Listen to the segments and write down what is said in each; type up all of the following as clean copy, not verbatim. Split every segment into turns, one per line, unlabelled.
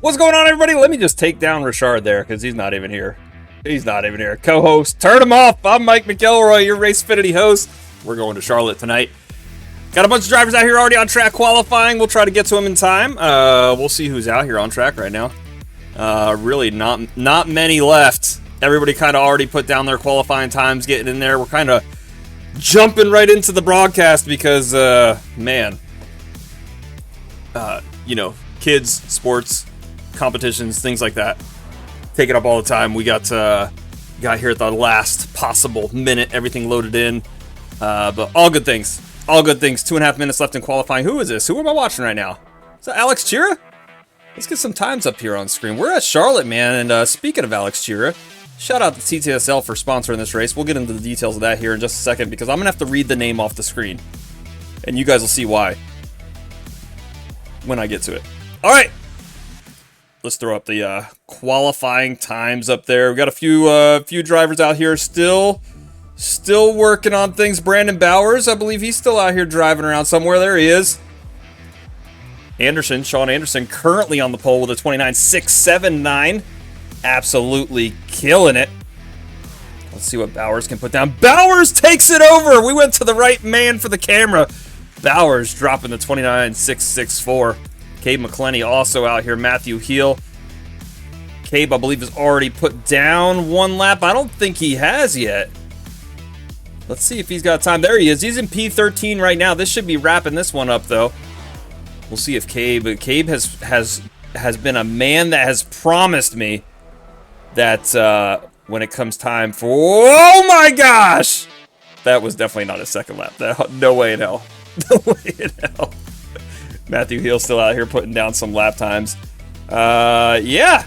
What's going on, everybody? Let me just take down Richard there, because he's not even here. He's not even here. Co-host, turn him off. I'm Mike McElroy, your Racefinity host. We're going to Charlotte tonight. Got a bunch of drivers out here already on track qualifying. We'll try to get to them in time. We'll see who's out here on track right now. Really not many left. Everybody kind of already put down their qualifying times, getting in there. We're kind of jumping right into the broadcast because, man, you know, kids, sports, competitions, things like that, take it up all the time. We got here at the last possible minute, everything loaded in, but all good things. All good things. 2.5 minutes left in qualifying. Who is this? Who am I watching right now? Is that Alex Chira? Let's get some times up here on screen. We're at Charlotte, man, and speaking of Alex Chira, shout out to TTSL for sponsoring this race. We'll get into the details of that here in just a second because I'm going to have to read the name off the screen, and you guys will see why when I get to it. All right. Let's throw up the qualifying times up there. We've got a few drivers out here still working on things. Brandon Bowers, I believe he's still out here driving around somewhere. There he is. Sean Anderson, currently on the pole with a 29.679. Absolutely killing it. Let's see what Bowers can put down. Bowers takes it over. We went to the right man for the camera. Bowers dropping the 29.664. Cabe McClenny also out here. Matthew Heel. Cabe, I believe, has already put down one lap. I don't think he has yet. Let's see if he's got time. There he is. He's in P13 right now. This should be wrapping this one up, though. We'll see if Cabe has been a man that has promised me that when it comes time for... Oh, my gosh! That was definitely not a second lap. No way in hell. No way in hell. Matthew Heel still out here putting down some lap times. Yeah.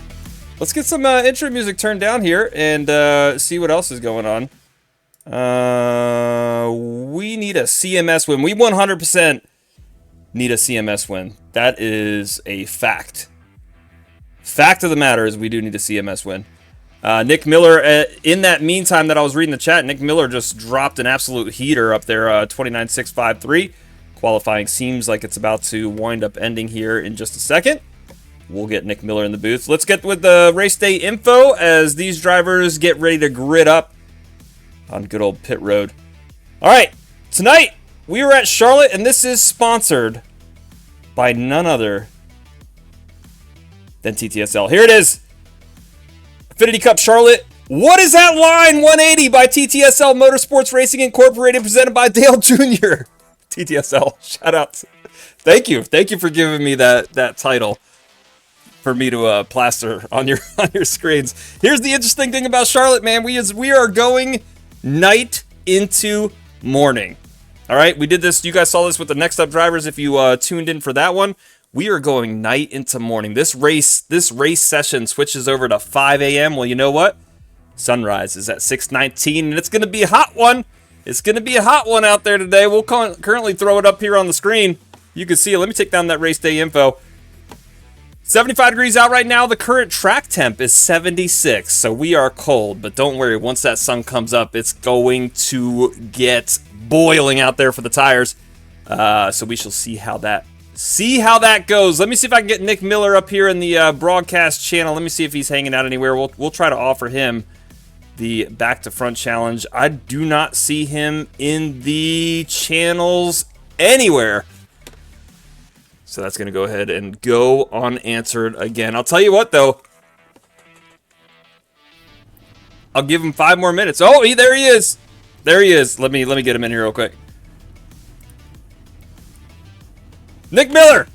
Let's get some intro music turned down here and see what else is going on. We need a CMS win. We 100% need a CMS win. That is a fact. Fact of the matter is we do need a CMS win. Nick Miller, in that meantime that I was reading the chat, Nick Miller just dropped an absolute heater up there, 29.653. Qualifying seems like it's about to wind up ending here in just a second. We'll get Nick Miller in the booth. Let's get with the race day info as these drivers get ready to grid up on good old pit road. All right, tonight we are at Charlotte, and this is sponsored by none other than TTSL. Here it is. Affinity Cup Charlotte. What is that line? 180 by TTSL Motorsports Racing Incorporated, presented by Dale Jr. TTSL, shout out. Thank you for giving me that title for me to plaster on your screens. Here's the interesting thing about Charlotte, man. We are going night into morning. All right, we did this. You guys saw this with the Next Up drivers. If you tuned in for that one, we are going night into morning. This race session switches over to 5 a.m. Well, you know what? Sunrise is at 6:19, and it's going to be a hot one. It's going to be a hot one out there today. We'll currently throw it up here on the screen. You can see it. Let me take down that race day info. 75 degrees out right now. The current track temp is 76, so we are cold. But don't worry, once that sun comes up, it's going to get boiling out there for the tires. So we shall see how that goes. Let me see if I can get Nick Miller up here in the broadcast channel. Let me see if he's hanging out anywhere. We'll try to offer him the back to front challenge. I do not see him in the channels anywhere. So that's going to go ahead and go unanswered again. I'll tell you what, though. I'll give him 5 more minutes. Oh, there he is. There he is. Let me get him in here real quick. Nick Miller.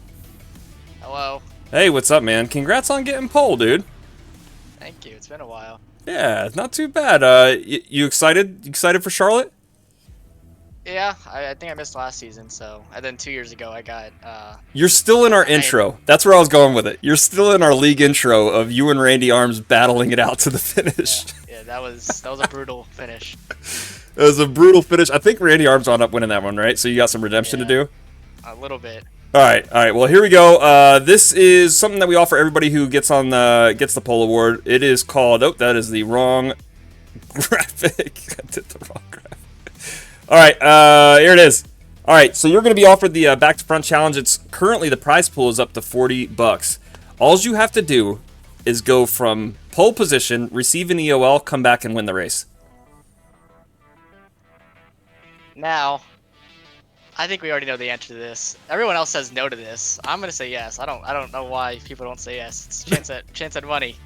Hello.
Hey, what's up, man? Congrats on getting pole, dude.
Thank you. It's been a while.
Yeah, not too bad. You excited? You excited for Charlotte?
Yeah, I think I missed last season, so... And then 2 years ago, I got...
You're still in our intro. That's where I was going with it. You're still in our league intro of you and Randy Arms battling it out to the finish.
Yeah, that was a brutal finish.
It was a brutal finish. I think Randy Arms wound up winning that one, right? So you got some redemption to do?
A little bit.
All right. Well, here we go. This is something that we offer everybody who gets the pole award. It is called... Oh, that is the wrong graphic. I did the wrong graphic. All right, here it is. All right, so you're going to be offered the back to front challenge. It's currently the prize pool is up to $40. All you have to do is go from pole position, receive an EOL, come back and win the race.
Now, I think we already know the answer to this. Everyone else says no to this. I'm gonna say yes. I don't know why people don't say yes. It's chance at money.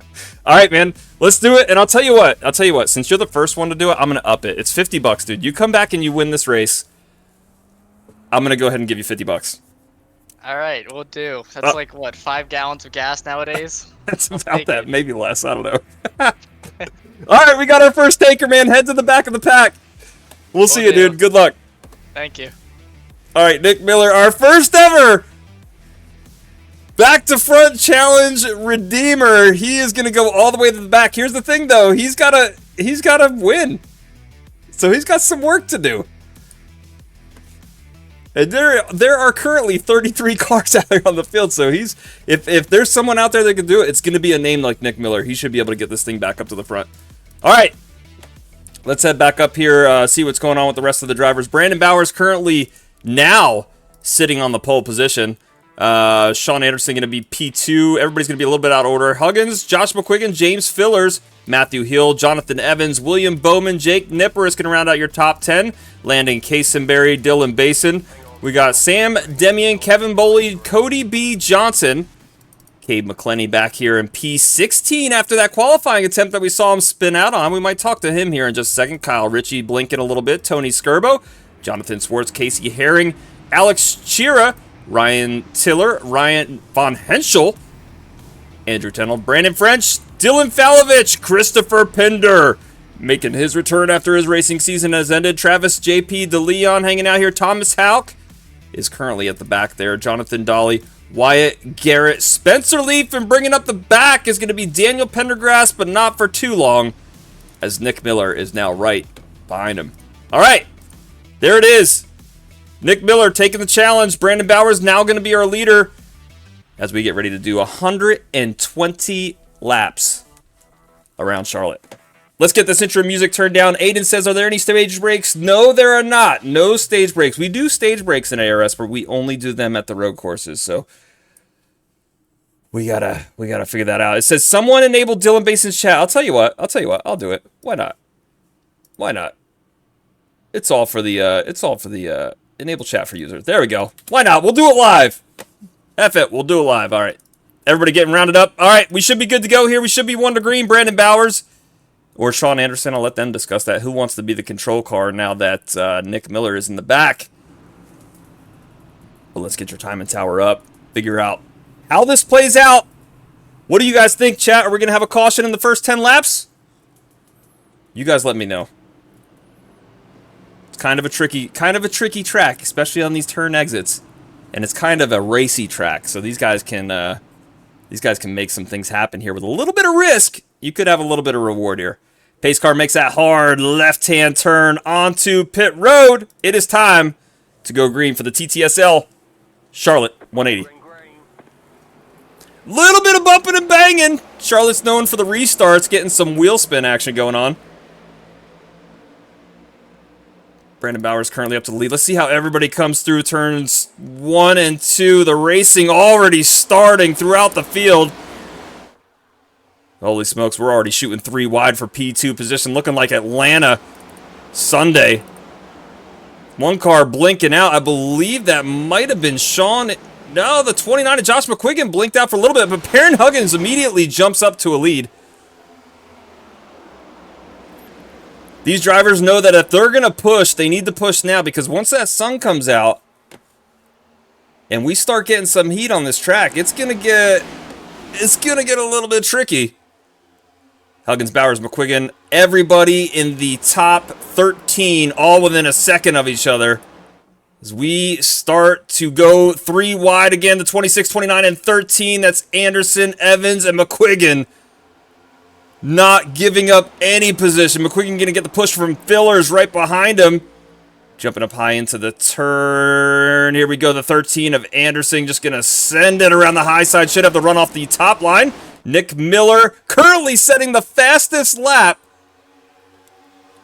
All right, man. Let's do it. And I'll tell you what. Since you're the first one to do it, I'm gonna up it. It's $50, dude. You come back and you win this race, I'm gonna go ahead and give you $50.
All right, we'll do. That's like what, 5 gallons of gas nowadays?
That's about that. Maybe less. I don't know. All right, we got our first taker, man. Head to the back of the pack. We'll see you, dude. Good luck.
Thank you.
All right, Nick Miller, our first ever back to front challenge redeemer. He is going to go all the way to the back. Here's the thing, though. He's got to win. So he's got some work to do. And there are currently 33 cars out there on the field. So if there's someone out there that can do it, it's going to be a name like Nick Miller. He should be able to get this thing back up to the front. All right. Let's head back up here, see what's going on with the rest of the drivers. Brandon Bowers currently now sitting on the pole position. Sean Anderson going to be P2. Everybody's going to be a little bit out of order. Huggins, Josh McQuiggan, James Fillers, Matthew Hill, Jonathan Evans, William Bowman, Jake Nipper is going to round out your top 10. Landon Casenberry, Dylan Basin. We got Sam Demian, Kevin Boley, Cody B. Johnson. Cade McClenny back here in P16 after that qualifying attempt that we saw him spin out on. We might talk to him here in just a second. Kyle Ritchie blinking a little bit. Tony Skirbo, Jonathan Swartz, Casey Herring, Alex Chira, Ryan Tiller, Ryan Von Henschel, Andrew Tennell, Brandon French, Dylan Falovich, Christopher Pinder, making his return after his racing season has ended. Travis J.P. DeLeon hanging out here. Thomas Hauk is currently at the back there. Jonathan Dolly, Wyatt Garrett, Spencer Leaf, and bringing up the back is going to be Daniel Pendergrass, but not for too long, as Nick Miller is now right behind him. All right, there it is. Nick Miller taking the challenge. Brandon Bowers now going to be our leader as we get ready to do 120 laps around Charlotte. Let's get this intro music turned down. Aiden says, are there any stage breaks? No, there are not. No stage breaks. We do stage breaks in ARS, but we only do them at the road courses. So we gotta figure that out. It says someone enabled Dylan Basin's chat. I'll tell you what. I'll do it. Why not? It's all for the enable chat for users. There we go. Why not? We'll do it live. F it. We'll do it live. All right. Everybody getting rounded up. All right. We should be good to go here. We should be 1 to green. Brandon Bowers or Sean Anderson. I'll let them discuss that. Who wants to be the control car now that Nick Miller is in the back? Well, let's get your timing tower up. Figure out how this plays out. What do you guys think, chat? Are we going to have a caution in the first 10 laps? You guys let me know. It's kind of a tricky track, especially on these turn exits. And it's kind of a racy track, so these guys can make some things happen here with a little bit of risk. You could have a little bit of reward here. Pace car makes that hard left-hand turn onto pit road. It is time to go green for the TTSL Charlotte 180. Little bit of bumping and banging. Charlotte's known for the restarts, getting some wheel spin action going on. Brandon Bowers currently up to the lead. Let's see how everybody comes through turns 1 and 2. The racing already starting throughout the field. Holy smokes, we're already shooting 3 wide for P2 position, looking like Atlanta Sunday. One car blinking out. I believe that might have been Sean. No, the 29 of Josh McQuiggan blinked out for a little bit, but Perrin Huggins immediately jumps up to a lead. These drivers know that if they're going to push, they need to push now, because once that sun comes out and we start getting some heat on this track, it's going to get a little bit tricky. Huggins, Bowers, McQuiggan, everybody in the top 13, all within a second of each other. As we start to go 3 wide again, the 26, 29, and 13. That's Anderson, Evans, and McQuiggan. Not giving up any position. McQuiggan going to get the push from Fillers right behind him. Jumping up high into the turn. Here we go, the 13 of Anderson just going to send it around the high side. Should have to run off the top line. Nick Miller currently setting the fastest lap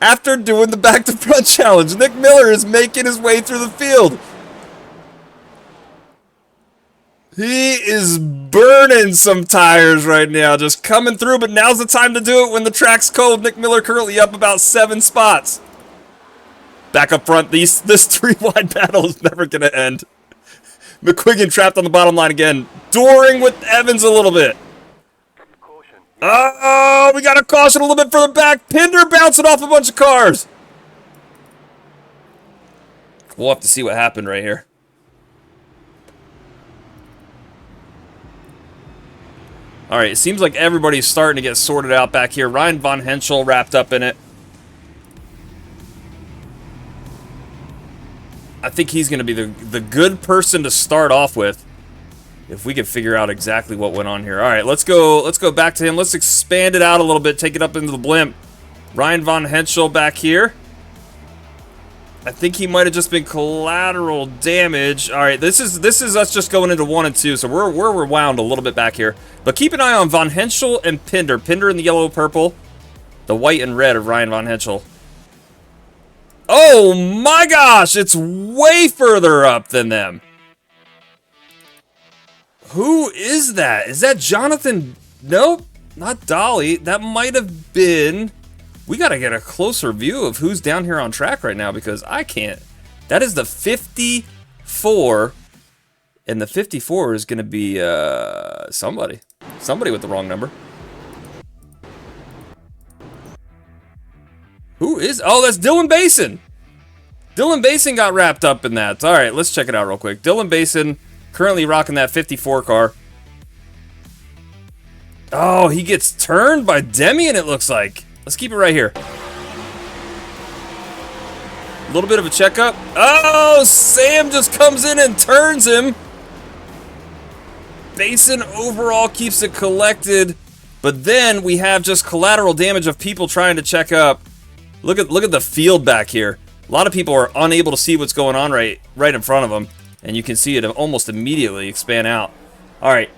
after doing the back-to-front challenge. Nick Miller is making his way through the field. He is burning some tires right now, just coming through, but now's the time to do it when the track's cold. Nick Miller currently up about 7 spots. Back up front, this 3-wide battle is never going to end. McQuiggan trapped on the bottom line again, dooring with Evans a little bit. Oh, we got a caution a little bit further back. Pinder bouncing off a bunch of cars. We'll have to see what happened right here. All right, it seems like everybody's starting to get sorted out back here. Ryan Von Henschel wrapped up in it. I think he's going to be the good person to start off with, if we can figure out exactly what went on here. All right, let's go back to him. Let's expand it out a little bit, take it up into the blimp. Ryan Von Henschel back here. I think he might have just been collateral damage. All right, this is us just going into 1 and 2, so we're rewound a little bit back here. But keep an eye on Von Henschel and Pinder. Pinder in the yellow purple, the white and red of Ryan Von Henschel. Oh my gosh, it's way further up than them. Who is that? Is that Jonathan? Nope, not Dolly. That might have been... We got to get a closer view of who's down here on track right now, because I can't. That is the 54, and the 54 is going to be somebody. Somebody with the wrong number. Who is... Oh, that's Dylan Basin. Dylan Basin got wrapped up in that. All right, let's check it out real quick. Dylan Basin currently rocking that 54 car. Oh, he gets turned by Demian, it looks like. Let's keep it right here. A little bit of a checkup. Oh, Sam just comes in and turns him. Basin overall keeps it collected, but then we have just collateral damage of people trying to check up. Look at the field back here. A lot of people are unable to see what's going on right in front of them, and you can see it almost immediately expand out. All right,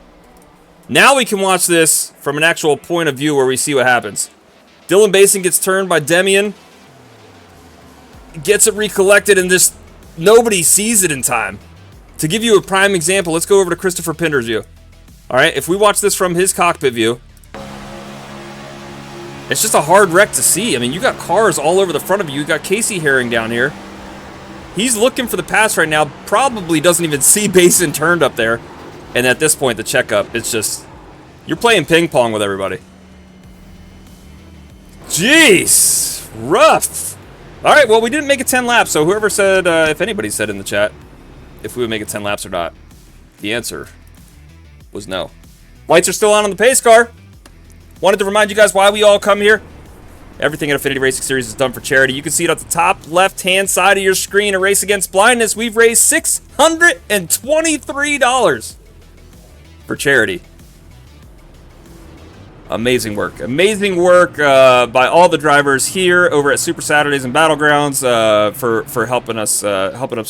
now we can watch this from an actual point of view where we see what happens. Dylan Basin gets turned by Demian, gets it recollected, and just nobody sees it in time. To give you a prime example, let's go over to Christopher Pinder's view. All right, if we watch this from his cockpit view, it's just a hard wreck to see. I mean, you got cars all over the front of you. You got Casey Herring down here. He's looking for the pass right now, probably doesn't even see Basin turned up there. And at this point, the checkup, it's just, you're playing ping pong with everybody. Jeez, rough. All right, well, we didn't make it 10 laps, so whoever said, if anybody said in the chat, if we would make it 10 laps or not, the answer was no. Lights are still on the pace car. Wanted to remind you guys why we all come here. Everything at Affinity Racing Series is done for charity. You can see it at the top left-hand side of your screen, A Race Against Blindness. We've raised $623 for charity. Amazing work. Amazing work by all the drivers here over at Super Saturdays and Battlegrounds for helping us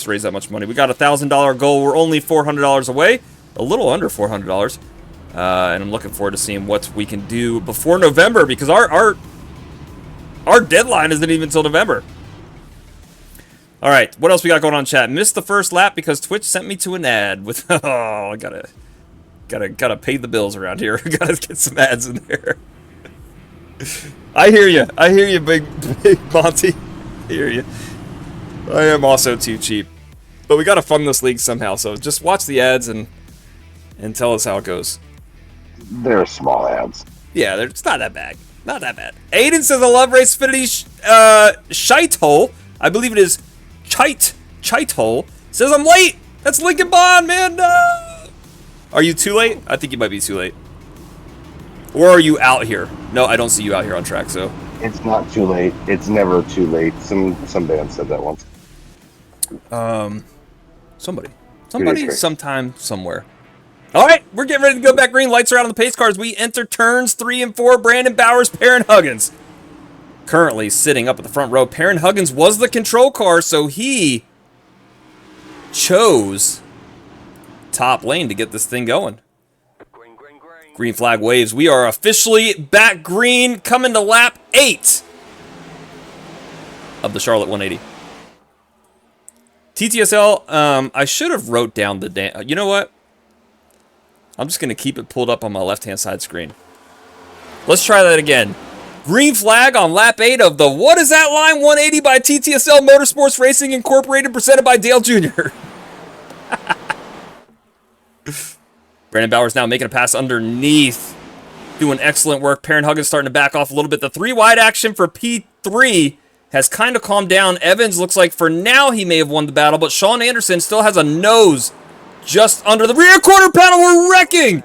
raise that much money. We got a $1,000 goal. We're only $400 away, a little under $400, and I'm looking forward to seeing what we can do before November, because our deadline isn't even until November. All right, what else we got going on in chat? Missed the first lap because Twitch sent me to an ad with I gotta pay the bills around here. Gotta get some ads in there. I hear you, big Monty. I hear you. I am also too cheap, but we gotta fund this league somehow. So just watch the ads and tell us how it goes.
They're small ads.
Yeah, it's not that bad. Not that bad. Aiden says, I love Race Affinity Shite Hole. I believe it is Chite Hole. Says, I'm late. That's Lincoln Bond, man. No. Are you too late? I think you might be too late. Or are you out here? No, I don't see you out here on track, so.
It's not too late. It's never too late. Some band said that once.
Somebody, sometime, somewhere. All right, we're getting ready to go back green. Lights are out on the pace cars. We enter turns 3 and 4. Brandon Bowers, Perrin Huggins. Currently sitting up at the front row. Perrin Huggins was the control car, so he chose top lane to get this thing going. Green flag waves. We are officially back green, coming to lap 8 of the Charlotte 180. TTSL, I should have wrote down the... You know what? I'm just going to keep it pulled up on my left-hand side screen. Let's try that again. Green flag on lap 8 of the What Is That Line 180 by TTSL Motorsports Racing Incorporated, presented by Dale Jr. Brandon Bauer's now making a pass underneath. Doing excellent work. Perrin Huggins starting to back off a little bit. The 3-wide action for P3 has kind of calmed down. Evans looks like for now he may have won the battle, but Sean Anderson still has a nose just under the rear quarter panel. We're wrecking.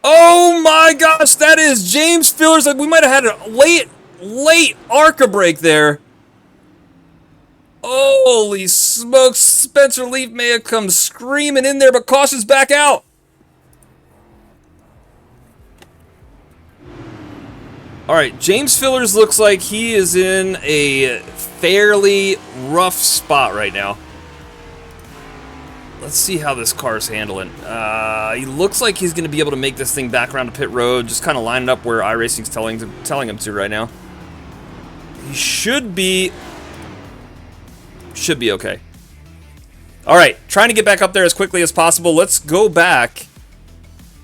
Oh my gosh, that is James Fillers. We might have had a late ARCA break there. Holy smokes, Spencer Leaf may have come screaming in there, but caution's back out. All right, James Fillers looks like he is in a fairly rough spot right now. Let's see how this car's handling. He looks like he's going to be able to make this thing back around to pit road, just kind of lining up where iRacing's telling him to right now. He should be okay. All right, trying to get back up there as quickly as possible. Let's go back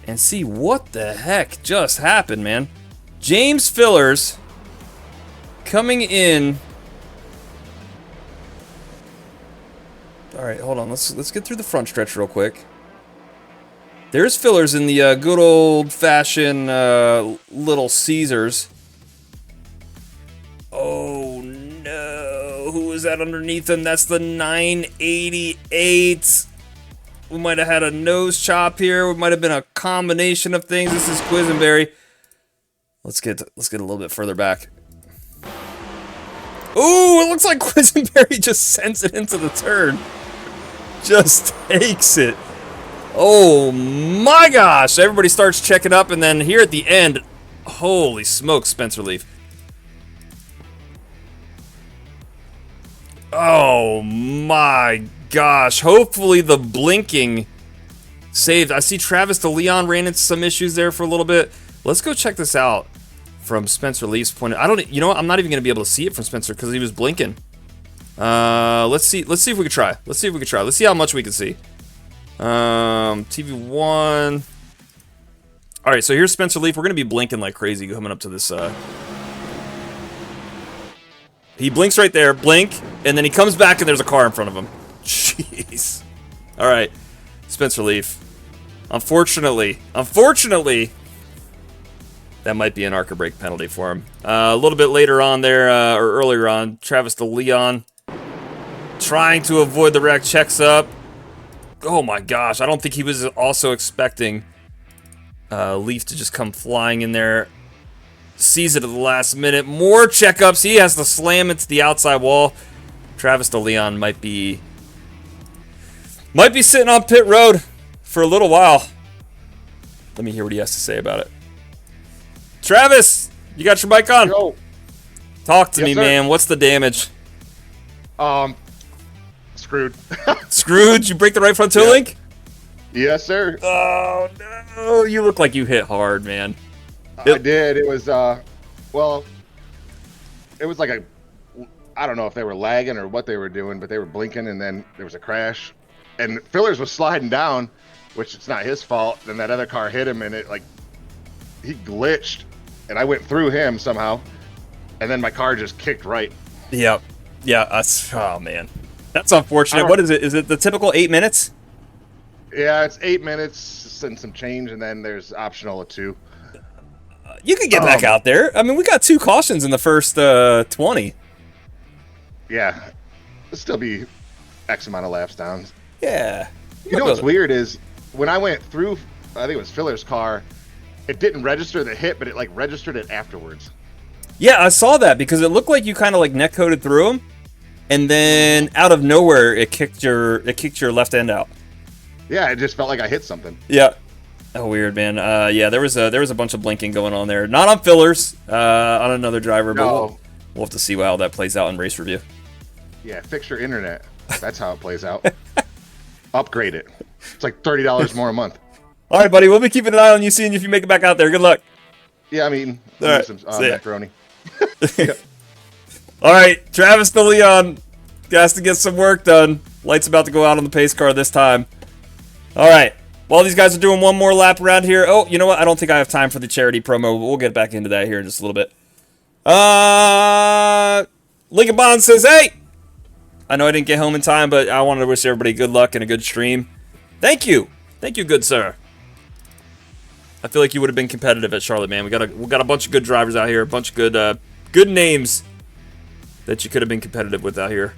and see what the heck just happened, man. James Fillers coming in. All right, hold on. Let's get through the front stretch real quick. There's Fillers in the good old-fashioned Little Caesars. Oh no! Who is that underneath him? That's the 988. We might have had a nose chop here. It might have been a combination of things. This is Quisenberry. Let's get a little bit further back. Ooh, it looks like Quisenberry just sends it into the turn. Just takes it. Oh my gosh. Everybody starts checking up, and then here at the end, holy smokes, Spencer Leaf. Oh my gosh. Hopefully the blinking saved. I see Travis DeLeon ran into some issues there for a little bit. Let's go check this out from Spencer Leaf's point of, you know what? I'm not even going to be able to see it from Spencer because he was blinking. Let's see if we can try. Let's see how much we can see. TV1. All right, so here's Spencer Leaf. We're going to be blinking like crazy coming up to this. He blinks right there, blink, and then he comes back and there's a car in front of him. Jeez. All right, Spencer Leaf. Unfortunately, that might be an ARCA brake penalty for him. A little bit later on there, or earlier on, Travis DeLeon trying to avoid the wreck, checks up. Oh my gosh, I don't think he was also expecting Leaf to just come flying in there. Sees it at the last minute. More checkups. He has to slam into the outside wall. Travis DeLeon might be sitting on pit road for a little while. Let me hear what he has to say about it. Travis, you got your mic on?
Yo.
Talk to me,
sir.
man. What's the damage?
Screwed.
Screwed? You break the right front toe link?
Yes, sir.
Oh, no. You look like you hit hard, man.
I did. It was, well, it was like I don't know if they were lagging or what they were doing, but they were blinking, and then there was a crash. And Fillers was sliding down, which it's not his fault. Then that other car hit him, and he glitched, and I went through him somehow, and then my car just kicked right.
Yep. Yeah, oh, man. That's unfortunate. What is it? Is it the typical 8 minutes?
Yeah, it's 8 minutes and some change, and then there's optional of 2.
You could get back out there. I mean, we got 2 cautions in the first 20.
Yeah, it'll still be X amount of laps down.
Yeah.
You know what's weird is when I went through, I think it was Filler's car, it didn't register the hit, but it registered it afterwards.
Yeah, I saw that because it looked like you kind of neck coated through him, and then out of nowhere it kicked your left end out.
Yeah, it just felt like I hit something.
Yeah. Oh, weird, man. Yeah, there was a bunch of blinking going on there. Not on Fillers, on another driver, but we'll have to see how that plays out in race review.
Yeah, fix your internet. That's how it plays out. Upgrade it. It's like $30 more a month.
All right, buddy. We'll be keeping an eye on you, seeing if you make it back out there. Good luck.
Yeah, I mean,
all right,
some macaroni.
All right, Travis DeLeon has to get some work done. Light's about to go out on the pace car this time. All right, While these guys are doing one more lap around here. Oh, you know what? I don't think I have time for the charity promo. We'll get back into that here in just a little bit. Lincoln Bond says, hey! I know I didn't get home in time, but I wanted to wish everybody good luck and a good stream. Thank you. Thank you, good sir. I feel like you would have been competitive at Charlotte, man. We got a bunch of good drivers out here, a bunch of good names that you could have been competitive with out here.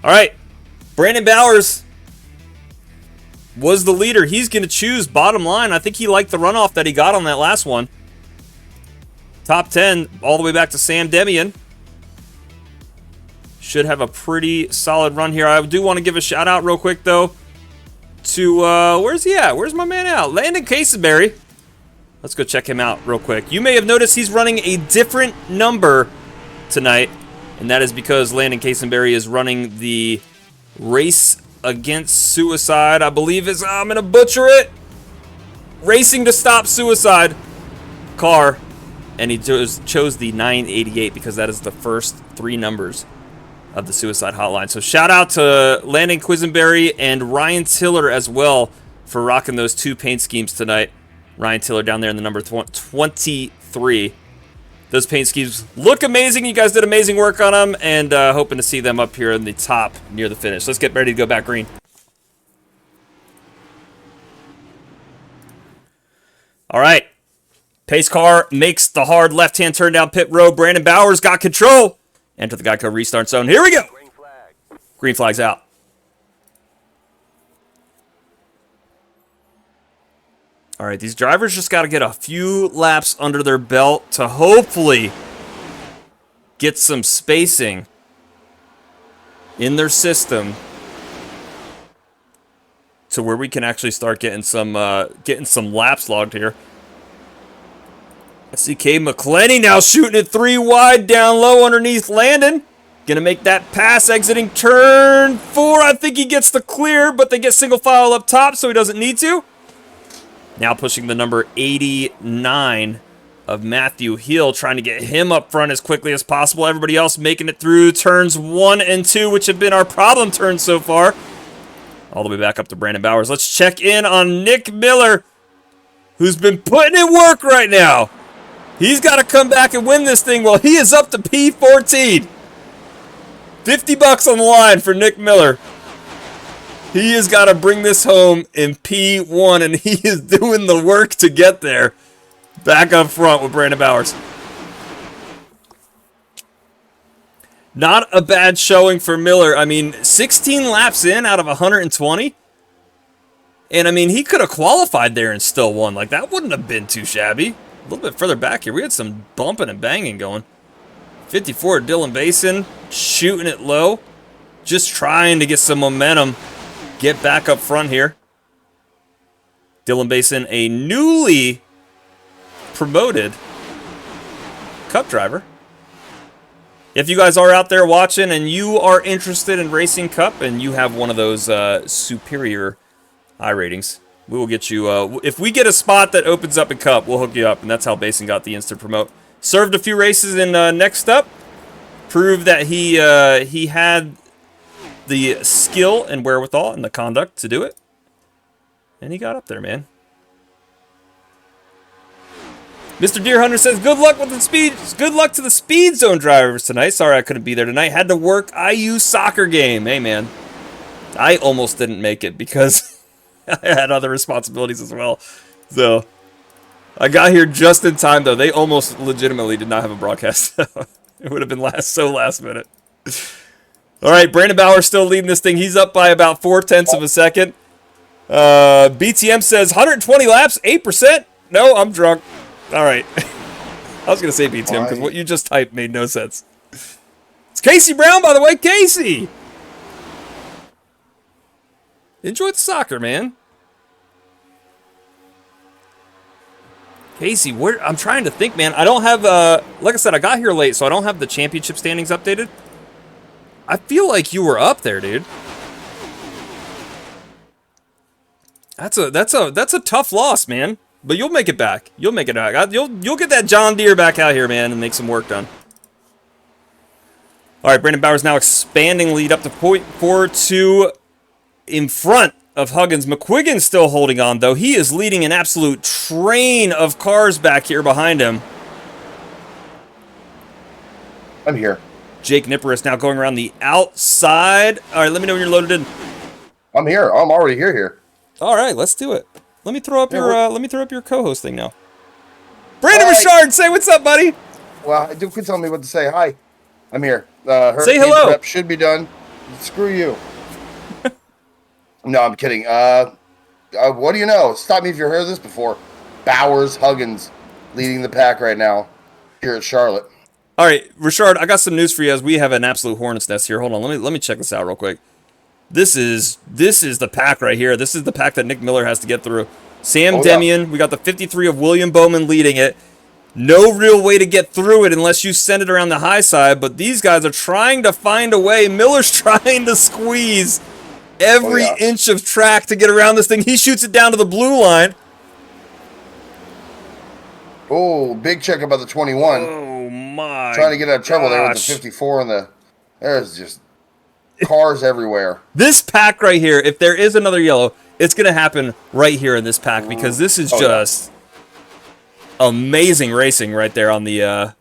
All right, Brandon Bowers was the leader. He's going to choose bottom line. I think he liked the runoff that he got on that last one. Top 10 all the way back to Sam Demian. Should have a pretty solid run here. I do want to give a shout out real quick though to where's he at? Where's my man out? Landon Caseberry. Let's go check him out real quick. You may have noticed he's running a different number tonight, and that is because Landon Caseberry is running the Race Against Suicide, I believe is, I'm gonna butcher it, Racing to Stop Suicide car, and he chose the 988 because that is the first 3 numbers of the Suicide Hotline. So shout out to Landon Quisenberry and Ryan Tiller as well for rocking those 2 paint schemes tonight. Ryan Tiller down there in the number 23. Those paint schemes look amazing. You guys did amazing work on them, and hoping to see them up here in the top near the finish. Let's get ready to go back green. All right. Pace car makes the hard left-hand turn down pit road. Brandon Bowers got control. Enter the Geico restart zone. Here we go. Green flag's out. All right, these drivers just got to get a few laps under their belt to hopefully get some spacing in their system to where we can actually start getting some laps logged here. I see K. McClenny now shooting it 3 wide down low underneath Landon. Gonna make that pass exiting turn 4. I think he gets the clear, but they get single file up top, so he doesn't need to. Now pushing the number 89 of Matthew Hill, trying to get him up front as quickly as possible. Everybody else making it through turns 1 and 2, which have been our problem turns so far. All the way back up to Brandon Bowers. Let's check in on Nick Miller, who's been putting in work right now. He's got to come back and win this thing. Well, he is up to P14. $50 on the line for Nick Miller. He has got to bring this home in P1, and he is doing the work to get there. Back up front with Brandon Bowers. Not a bad showing for Miller. I mean, 16 laps in out of 120. And, I mean, he could have qualified there and still won. Like, that wouldn't have been too shabby. A little bit further back here, we had some bumping and banging going. 54, Dylan Basin, shooting it low. Just trying to get some momentum. Get back up front here. Dylan Basin, a newly promoted Cup driver. If you guys are out there watching and you are interested in racing Cup and you have one of those superior high ratings, we will get you, if we get a spot that opens up in Cup, we'll hook you up, and that's how Basin got the instant promote. Served a few races in Next Up. Proved that he had the skill and wherewithal and the conduct to do it. And he got up there, man. Mr. Deer Hunter says, good luck with the speed. Good luck to the speed zone drivers tonight. Sorry I couldn't be there tonight. Had to work IU soccer game. Hey, man. I almost didn't make it because I had other responsibilities as well. So I got here just in time, though. They almost legitimately did not have a broadcast. It would have been last minute. All right, Brandon Bauer still leading this thing. He's up by about 0.4 of a second. BTM says 120 laps, 8%. No, I'm drunk. All right. I was going to say BTM because what you just typed made no sense. It's Casey Brown, by the way. Casey! Enjoy the soccer, man. Casey, where? I'm trying to think, man. I don't have, like I said, I got here late, so I don't have the championship standings updated. I feel like you were up there, dude. That's a tough loss, man. But you'll make it back. You'll make it back. You'll get that John Deere back out here, man, and make some work done. All right, Brandon Bowers now expanding lead up to 0.42 in front of Huggins. McQuiggan's still holding on, though. He is leading an absolute train of cars back here behind him.
I'm here.
Jake Nipperus now going around the outside. All right, let me know when you're loaded in.
I'm here. I'm already here.
All right, let's do it. Let me throw up your co-host thing now. Brandon
Hi.
Richard, say what's up, buddy.
Well, do quit telling me what to say. Hi. I'm here.
Say hello.
Prep should be done. Screw you. No, I'm kidding. What do you know? Stop me if you've heard this before. Bowers Huggins leading the pack right now here at Charlotte.
All right, Richard, I got some news for you as we have an absolute hornet's nest here. Hold on, let me check this out real quick. This is the pack right here. This is the pack that Nick Miller has to get through. Sam Demian, we got the 53 of William Bowman leading it. No real way to get through it unless you send it around the high side, but these guys are trying to find a way. Miller's trying to squeeze every inch of track to get around this thing. He shoots it down to the blue line.
Oh, big check about the 21.
Oh, my
Trying to get out of trouble there with the
gosh.
54 and there's just cars everywhere.
This pack right here, if there is another yellow, it's going to happen right here in this pack because this is just amazing racing right there on the,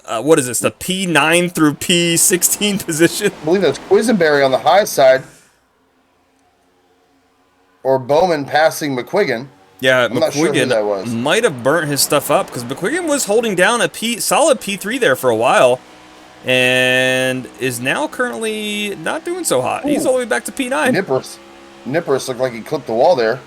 what is this, the P9 through P16 position?
I believe that's Quisenberry on the high side. Or Bowman passing McQuiggan.
Yeah,
I'm not sure who that was.
McQuiggan might have burnt his stuff up because McQuiggan was holding down a solid P3 there for a while and is now currently not doing so hot. He's all the way back to P9.
Nippers looked like he clipped the wall there.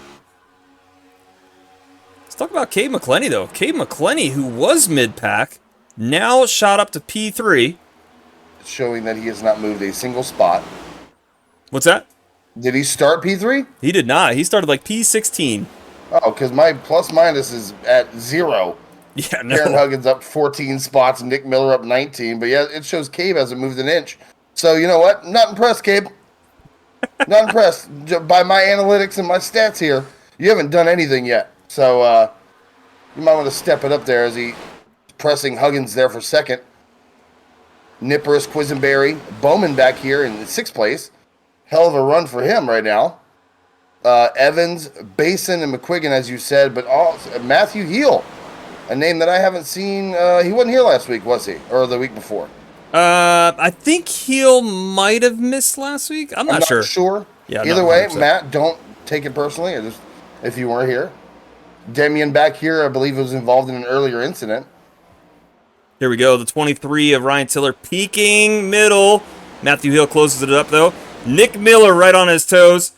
Let's talk about Cade McClenny, though. Cade McClenny, who was mid-pack, now shot up to P3.
Showing that he has not moved a single spot.
What's that?
Did he start P3?
He did not. He started like P16.
Oh, because my plus minus is at 0.
Yeah, no.
Aaron Huggins up 14 spots, Nick Miller up 19. But yeah, it shows Cabe hasn't moved an inch. So you know what? Not impressed, Cabe. Not impressed. By my analytics and my stats here, you haven't done anything yet. So you might want to step it up there as he pressing Huggins there for second. Nippers, Quisenberry, Bowman back here in 6th place. Hell of a run for him right now. Evans, Basin, and McQuiggan, as you said, but also Matthew Heel, a name that I haven't seen. He wasn't here last week, was he? Or the week before?
I think Heel might have missed last week. I'm not sure.
Yeah.
No,
Either way,
100%.
Matt, don't take it personally. If you weren't here, Demian back here, I believe, was involved in an earlier incident.
Here we go. The 23 of Ryan Tiller peeking middle. Matthew Hill closes it up, though. Nick Miller right on his toes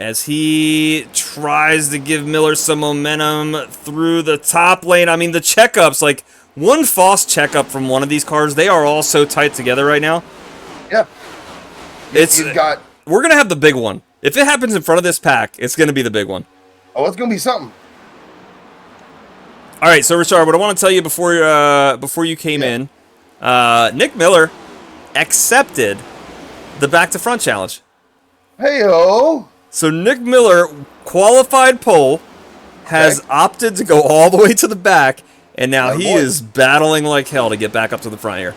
as he tries to give Miller some momentum through the top lane. I mean, the checkups, like one false checkup from one of these cars, they are all so tight together right now.
Yeah.
We're going to have the big one. If it happens in front of this pack, it's going to be the big one.
Oh, it's going to be something.
All right, so Richard, what I want to tell you before you came in, Nick Miller accepted the back to front challenge.
Hey-o.
So Nick Miller, qualified pole, has opted to go all the way to the back, and now he is battling like hell to get back up to the front here.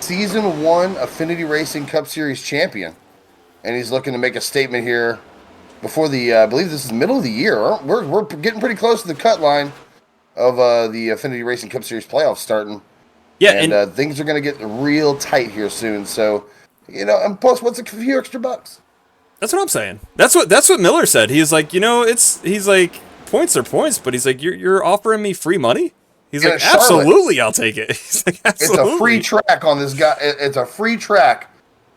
Season 1 Affinity Racing Cup Series champion. And he's looking to make a statement here before the, I believe this is the middle of the year. We're getting pretty close to the cut line of the Affinity Racing Cup Series playoffs starting.
Yeah,
and things are going to get real tight here soon. So, you know, and plus, what's a few extra bucks?
That's what I'm saying. That's what Miller said. He's like, you know, he's like, points are points, but he's like, you're offering me free money? He's like, absolutely, I'll take it. He's like, absolutely.
It's a free track on this guy. It's a free track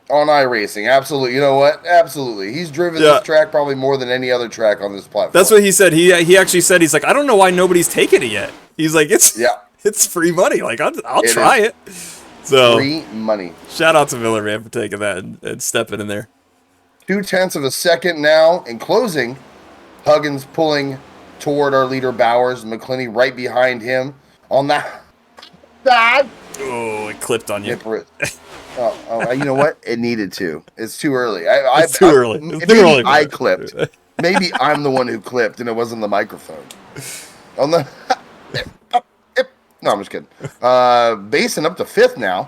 on iRacing. Absolutely. You know what? Absolutely. He's driven this track probably more than any other track on this platform.
That's what he said. He actually said, he's like, I don't know why nobody's taken it yet. He's like, it's free money. Like, I'll try it. So
free money.
Shout out to Miller, man, for taking that and stepping in there.
0.2 of a second now. In closing, Huggins pulling toward our leader Bowers. McClenny right behind him on that.
Oh, it clipped on you.
You know what? It needed to. It's too early.
It's too early.
Maybe I clipped. Maybe I'm the one who clipped and it wasn't the microphone. On the no, I'm just kidding. Basin up to 5th now.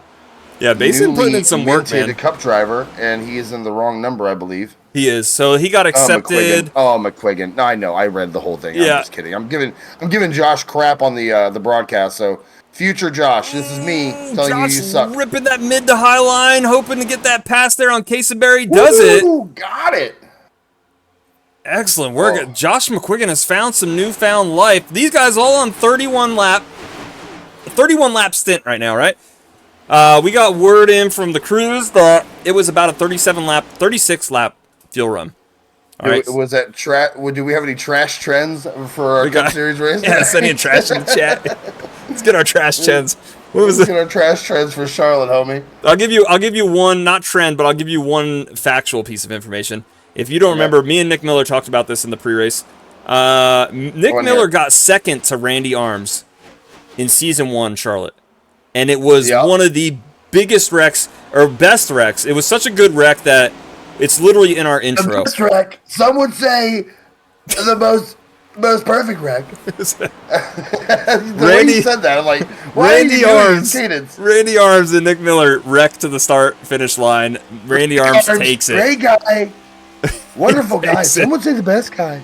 Yeah, Basin putting in some work,
minted
man.
Cup driver, and he is in the wrong number, I believe.
He is. So he got accepted.
McQuiggan. No, I know. I read the whole thing.
Yeah.
I'm just kidding. I'm giving Josh crap on the broadcast. So future Josh, this is me telling
Josh
you suck.
ripping that mid to high line, hoping to get that pass there on Caseberry. Does it?
Got it.
Excellent work. Josh McQuiggan has found some newfound life. These guys all on 31 lap stint right now, right? We got word in from the crews that it was about a 36 lap fuel run. All right.
Was that do we have any trash trends for our Cup Series race?
Yeah, send in trash in the chat. Let's get our trash trends. What was it?
Get our trash trends for Charlotte, homie.
I'll give you one, not trend, but I'll give you one factual piece of information. If you don't remember, me and Nick Miller talked about this in the pre-race. Nick Miller got second to Randy Arms in season 1, Charlotte. And it was one of the biggest wrecks, or best wrecks. It was such a good wreck that it's literally in our intro.
The best wreck. Some would say the most perfect wreck. Randy said that. I'm like,
Randy Arms and Nick Miller wrecked to the start-finish line. Randy Arms takes it.
Great guy. Wonderful guy. Some would say the best guy.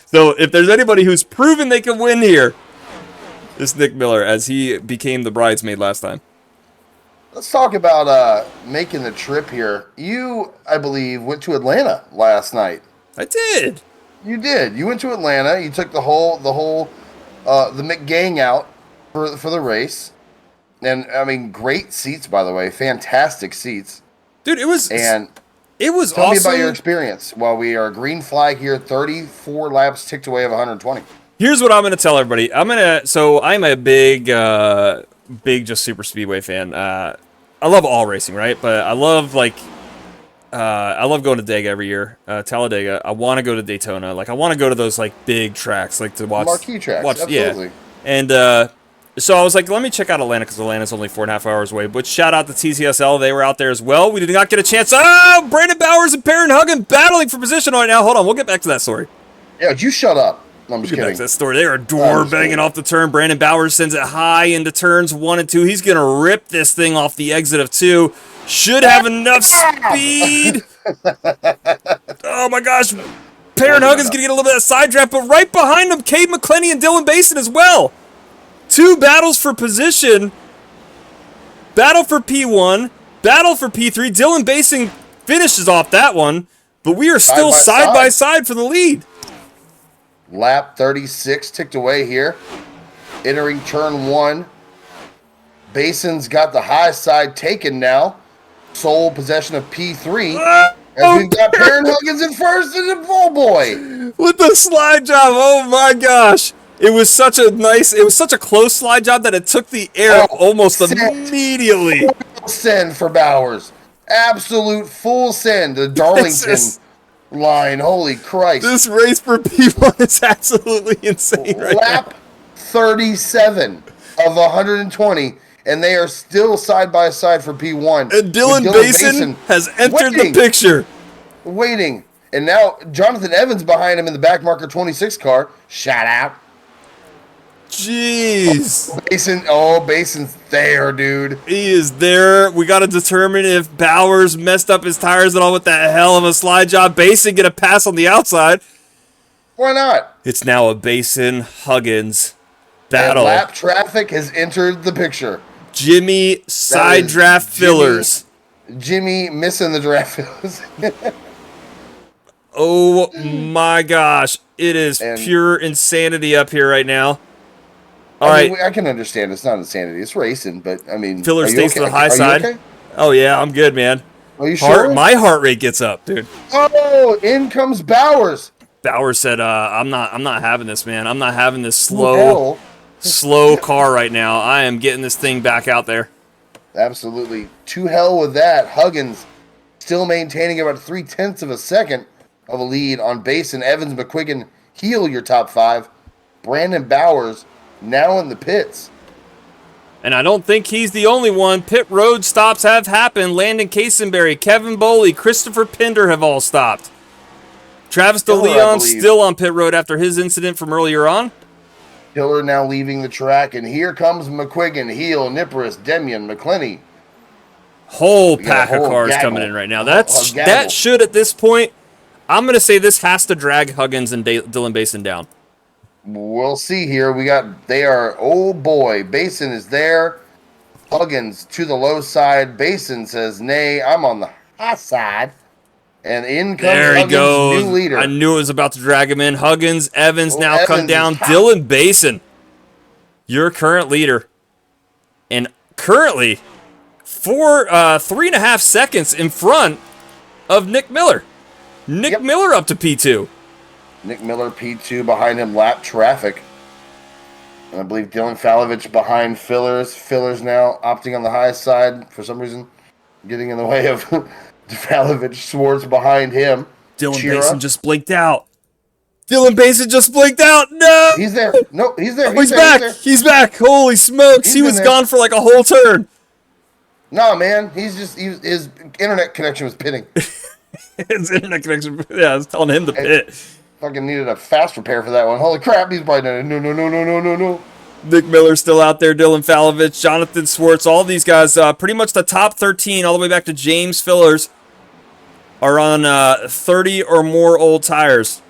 So if there's anybody who's proven they can win here, it's Nick Miller, as he became the bridesmaid last time.
Let's talk about making the trip here. You, I believe, went to Atlanta last night.
I did.
You did. You went to Atlanta. You took the McGang out for the race, and I mean, great seats, by the way, fantastic seats,
dude. It was
Tell
awesome.
me about your experience while we are green flag here, 34 laps ticked away of 120.
Here's what I'm going to tell everybody. I'm a big just super speedway fan. I love all racing, right? But I love going to Dega every year, Talladega. I want to go to Daytona. Like I want to go to those like big tracks, like to watch
marquee tracks. Absolutely.
Yeah. And so I was like, let me check out Atlanta because Atlanta's only 4.5 hours away. But shout out to TCSL, they were out there as well. We did not get a chance. Oh, Brandon Bowers and Perrin Huggin battling for position right now. Hold on, we'll get back to that story.
Yeah, you shut up. No, I'm just
Get
kidding.
back to that story. They are door banging off the turn. Brandon Bowers sends it high into turns 1 and 2. He's going to rip this thing off the exit of 2. Should have enough speed. Oh my gosh. Perrin Huggins going to get a little bit of side draft, but right behind him, Cade McClenny and Dylan Basin as well. 2 battles for position. Battle for P1. Battle for P3. Dylan Basin finishes off that one, but we are still side by side for the lead.
Lap 36 ticked away here. Entering turn 1. Basin's got the high side taken now. Sole possession of P3. As we've got Perrin Huggins in first and the full boy.
With the slide job. Oh my gosh. It was such a close slide job that it took the air almost immediately.
Full send for Bowers. Absolute full send to Darlington line. Holy Christ.
This race for P1 is absolutely insane right
Lap 37 of 120, and they are still side by side for P1.
And Dylan Basin has entered the picture.
Waiting. And now Jonathan Evans behind him in the backmarker 26 car. Shout out.
Jeez.
Basin's there, dude.
He is there. We got to determine if Bowers messed up his tires at all with that hell of a slide job. Basin get a pass on the outside.
Why not?
It's now a Basin Huggins battle.
And lap traffic has entered the picture.
Jimmy side draft fillers.
Jimmy missing the draft fillers.
Oh my gosh. It is pure insanity up here right now.
I mean, I can understand it's not insanity. It's racing, but I mean,
filler stays to the high side.
Okay?
Oh yeah, I'm good, man.
Are you sure?
My heart rate gets up, dude.
Oh, in comes Bowers.
Bowers said, I'm not having this, man. I'm not having this slow car right now. I am getting this thing back out there.
Absolutely. To hell with that. Huggins still maintaining about 0.3 of a second of a lead on Basin. Evans, McQuiggan, Heel your top 5. Brandon Bowers now in the pits.
And I don't think he's the only one. Pit road stops have happened. Landon Casenberry, Kevin Boley, Christopher Pinder have all stopped. Travis DeLeon still on pit road after his incident from earlier on.
Hiller now leaving the track, and here comes McQuiggan, Heel, Nipris, Demian, McClenny.
Whole
We got a
pack of
whole
cars
gaggle.
coming in right now.
A
That
gaggle.
should, at this point, I'm going to say this has to drag Huggins and Dylan Basin down.
We'll see here. Oh boy, Basin is there. Huggins to the low side. Basin says, nay, I'm on the high side. And in comes
There he
Huggins,
goes.
new leader.
I knew it was about to drag him in. Huggins, Evans
Oh,
now come
Evans
down.
is hot.
Dylan Basin, your current leader. And currently, 3.5 seconds in front of Nick Miller. Nick Miller up to P2.
Nick Miller, P2, behind him, lap traffic. And I believe Dylan Falovich behind Fillers. Fillers now opting on the high side for some reason, getting in the way of Falovich. Swartz behind him.
Dylan
Chira.
Basin just blinked out. Dylan Basin just blinked out. No!
He's there. No, he's there.
He's back. He's back. Holy smokes.
He's
He was
in there.
gone for like a whole turn.
No, man. His internet connection was pitting.
His internet connection, yeah, I was telling him to pit.
Fucking needed a fast repair for that one. Holy crap. He's probably done it. No.
Nick Miller's still out there. Dylan Falovich, Jonathan Swartz, all these guys, pretty much the top 13, all the way back to James Fillers, are on 30 or more old tires.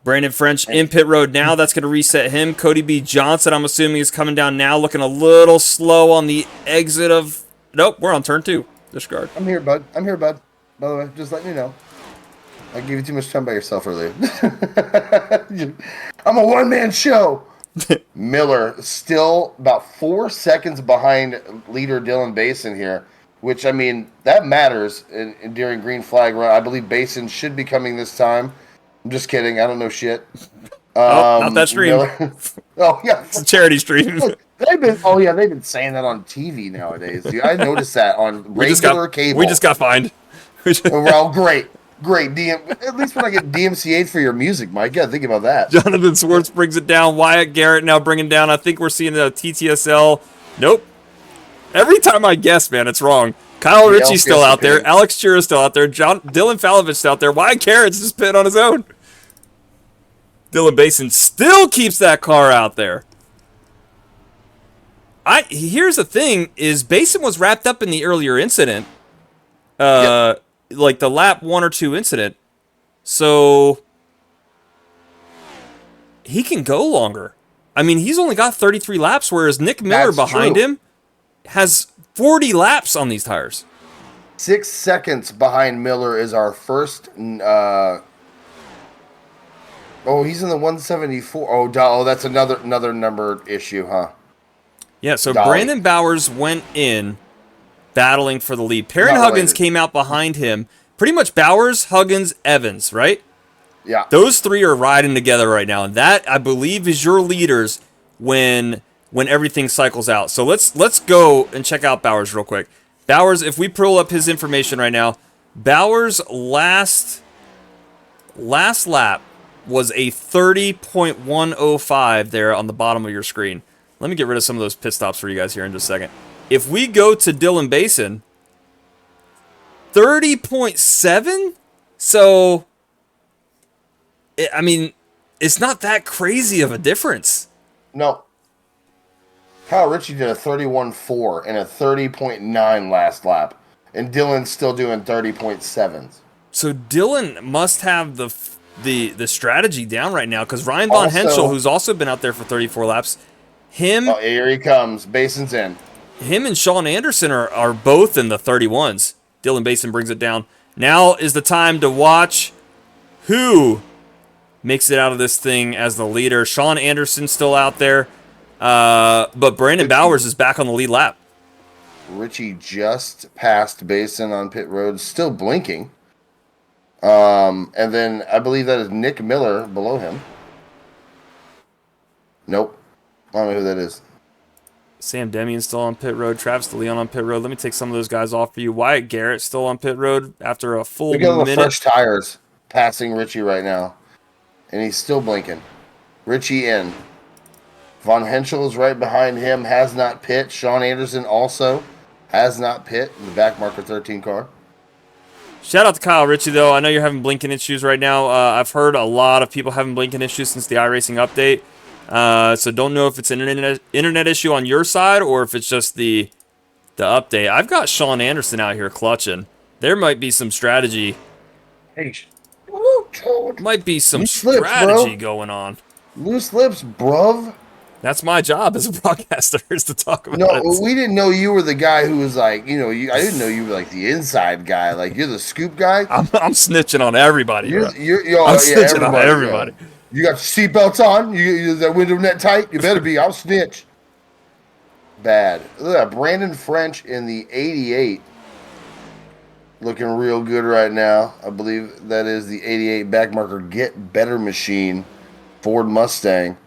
Brandon French in pit road now. That's going to reset him. Cody B. Johnson, I'm assuming, is coming down now, looking a little slow on the exit of... Nope, we're on turn 2. Discard.
I'm here, bud. By the way, just letting you know. I gave you too much time by yourself earlier. I'm a one-man show. Miller still about 4 seconds behind leader Dylan Basin here, which, I mean, that matters during green flag run. I believe Basin should be coming this time. I'm just kidding. I don't know shit.
Not that stream.
Oh, yeah.
It's a charity stream.
They've been saying that on TV nowadays. Dude, I noticed that on regular cable.
We just got fined.
Well, great. At least when I get DMCA'd for your music, Mike. Yeah, think about that.
Jonathan Swartz brings it down. Wyatt Garrett now bringing down. I think we're seeing a TTSL. Nope. Every time I guess, man, it's wrong. Kyle Ritchie's still out there. Alex Chira's still out there. Dylan Falovich's still out there. Wyatt Garrett's just pitting on his own. Dylan Basin still keeps that car out there. Here's the thing: is Basin was wrapped up in the earlier incident. Like the lap 1 or 2 incident, so he can go longer. I mean, he's only got 33 laps, whereas Nick Miller behind him has 40 laps on these tires.
6 seconds behind Miller is our first. He's in the 174. Oh, that's another number issue, huh?
Yeah. So
Dolly.
Brandon Bowers went in battling for the lead. Perrin Huggins came out behind him. Pretty much Bowers, Huggins, Evans, right?
Yeah.
Those three are riding together right now, and that, I believe, is your leaders when everything cycles out. So let's go and check out Bowers real quick. Bowers, if we pull up his information right now, Bowers' last lap was a 30.105 there on the bottom of your screen. Let me get rid of some of those pit stops for you guys here in just a second. If we go to Dylan Basin, 30.7? So, I mean, it's not that crazy of a difference.
No. Kyle Ritchie did a 31.4 and a 30.9 last lap. And Dylan's still doing 30.7s.
So Dylan must have the strategy down right now, because Ryan Von Henschel, who's also been out there for 34 laps,
here he comes. Basin's in.
Him and Sean Anderson are both in the 31s. Dylan Basin brings it down. Now is the time to watch who makes it out of this thing as the leader. Sean Anderson's still out there, but Brandon Bowers is back on the lead lap.
Ritchie just passed Basin on pit road, still blinking. And then I believe that is Nick Miller below him. Nope. I don't know who that is.
Sam Demian's still on pit road. Travis DeLeon on pit road. Let me take some of those guys off for you. Wyatt Garrett still on pit road after a full
Look at the
minute.
fresh tires passing Ritchie right now. And he's still blinking. Ritchie in. Von Henschel is right behind him. Has not pit. Sean Anderson also has not pit in the backmarker 13 car.
Shout out to Kyle Ritchie, though. I know you're having blinking issues right now. I've heard a lot of people having blinking issues since the iRacing update. So don't know if it's an internet issue on your side or if it's just the the update. I've got Sean Anderson out here clutching. There might be some strategy.
Hey,
Might be some
Loose lips,
strategy
bro.
going on.
Loose lips, bruv.
That's my job as a broadcaster is to talk about
No,
it.
we didn't know you were the guy who was like, you know, I didn't know you were like the inside guy. Like you're the scoop guy.
I'm snitching on everybody. Bro. I'm
Yeah,
snitching on everybody.
Yeah. You got your seatbelts on. You that window net tight. You better be. I'll snitch. Bad. Look at that. Brandon French in the 88. Looking real good right now. I believe that is the 88 backmarker Get Better machine. Ford Mustang.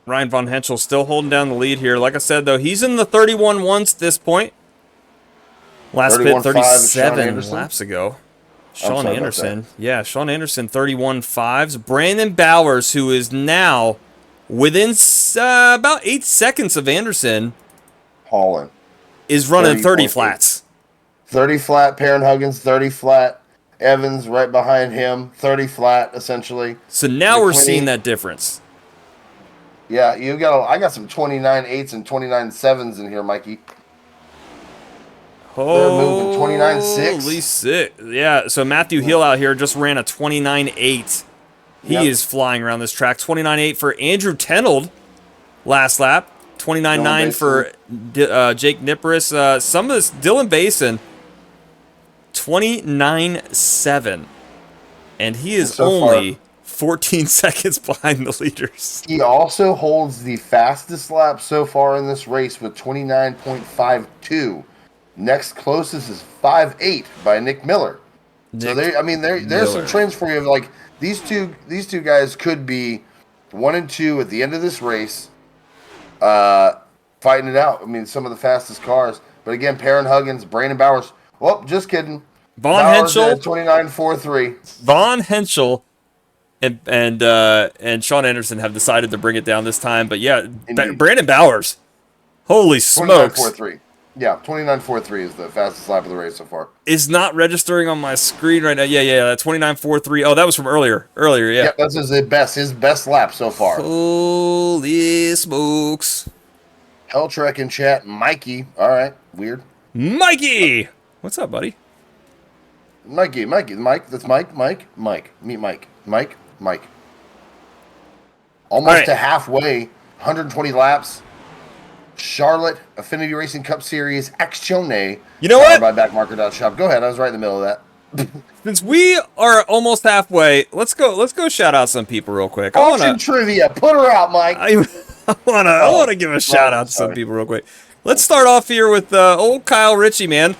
Ryan Von Henschel still holding down the lead here. Like I said, though, he's in the 31-1s at this point. Last pit 37 laps ago. Sean Anderson. Yeah, Sean Anderson 31.5s. Brandon Bowers, who is now within about 8 seconds of Anderson,
Hauling.
is running 30 flats.
30 flat. Perrin Huggins 30 flat. Evans right behind him 30 flat essentially.
So now we're seeing that difference.
Yeah, I got some 29.8s and 29.7s in here, Mikey.
Holy
29.6.
sick. Yeah, so Matthew Hill out here just ran a 29.8. He is flying around this track. 29.8 for Andrew Tenold last lap. 29.9 for Jake Nippris. Some of this, Dylan Basin, 29.7. And he is only 14 seconds behind the leaders.
He also holds the fastest lap so far in this race with 29.52. Next closest is 5.8 by Nick Miller. There's some trends for you. Like these two guys could be 1 and 2 at the end of this race, fighting it out. I mean, some of the fastest cars. But again, Perrin Huggins, Brandon Bowers. Oh, just kidding.
Von Henschel,
29.43.
Von Henschel and Sean Anderson have decided to bring it down this time. But yeah, Brandon Bowers. Holy smokes.
29.43. Yeah, 29.43 is the fastest lap of the race so far.
Is not registering on my screen right now. Yeah, that 29.43. Oh, that was from earlier. Yeah.
Yeah, that's his best lap so far.
Holy smokes.
Helltrek in chat, Mikey. All right, weird.
Mikey! What's up, buddy?
Mikey, Mike. That's Mike. Meet Mike. Mike. Almost to halfway, 120 laps. Charlotte Affinity Racing Cup Series Actione.
You know what?
By backmarker.shop. Go ahead. I was right in the middle of that.
Since we are almost halfway, let's go shout out some people real quick.
Auction trivia. Put her out, Mike.
I wanna give a shout out to some people real quick. Let's start off here with old Kyle Ritchie, man.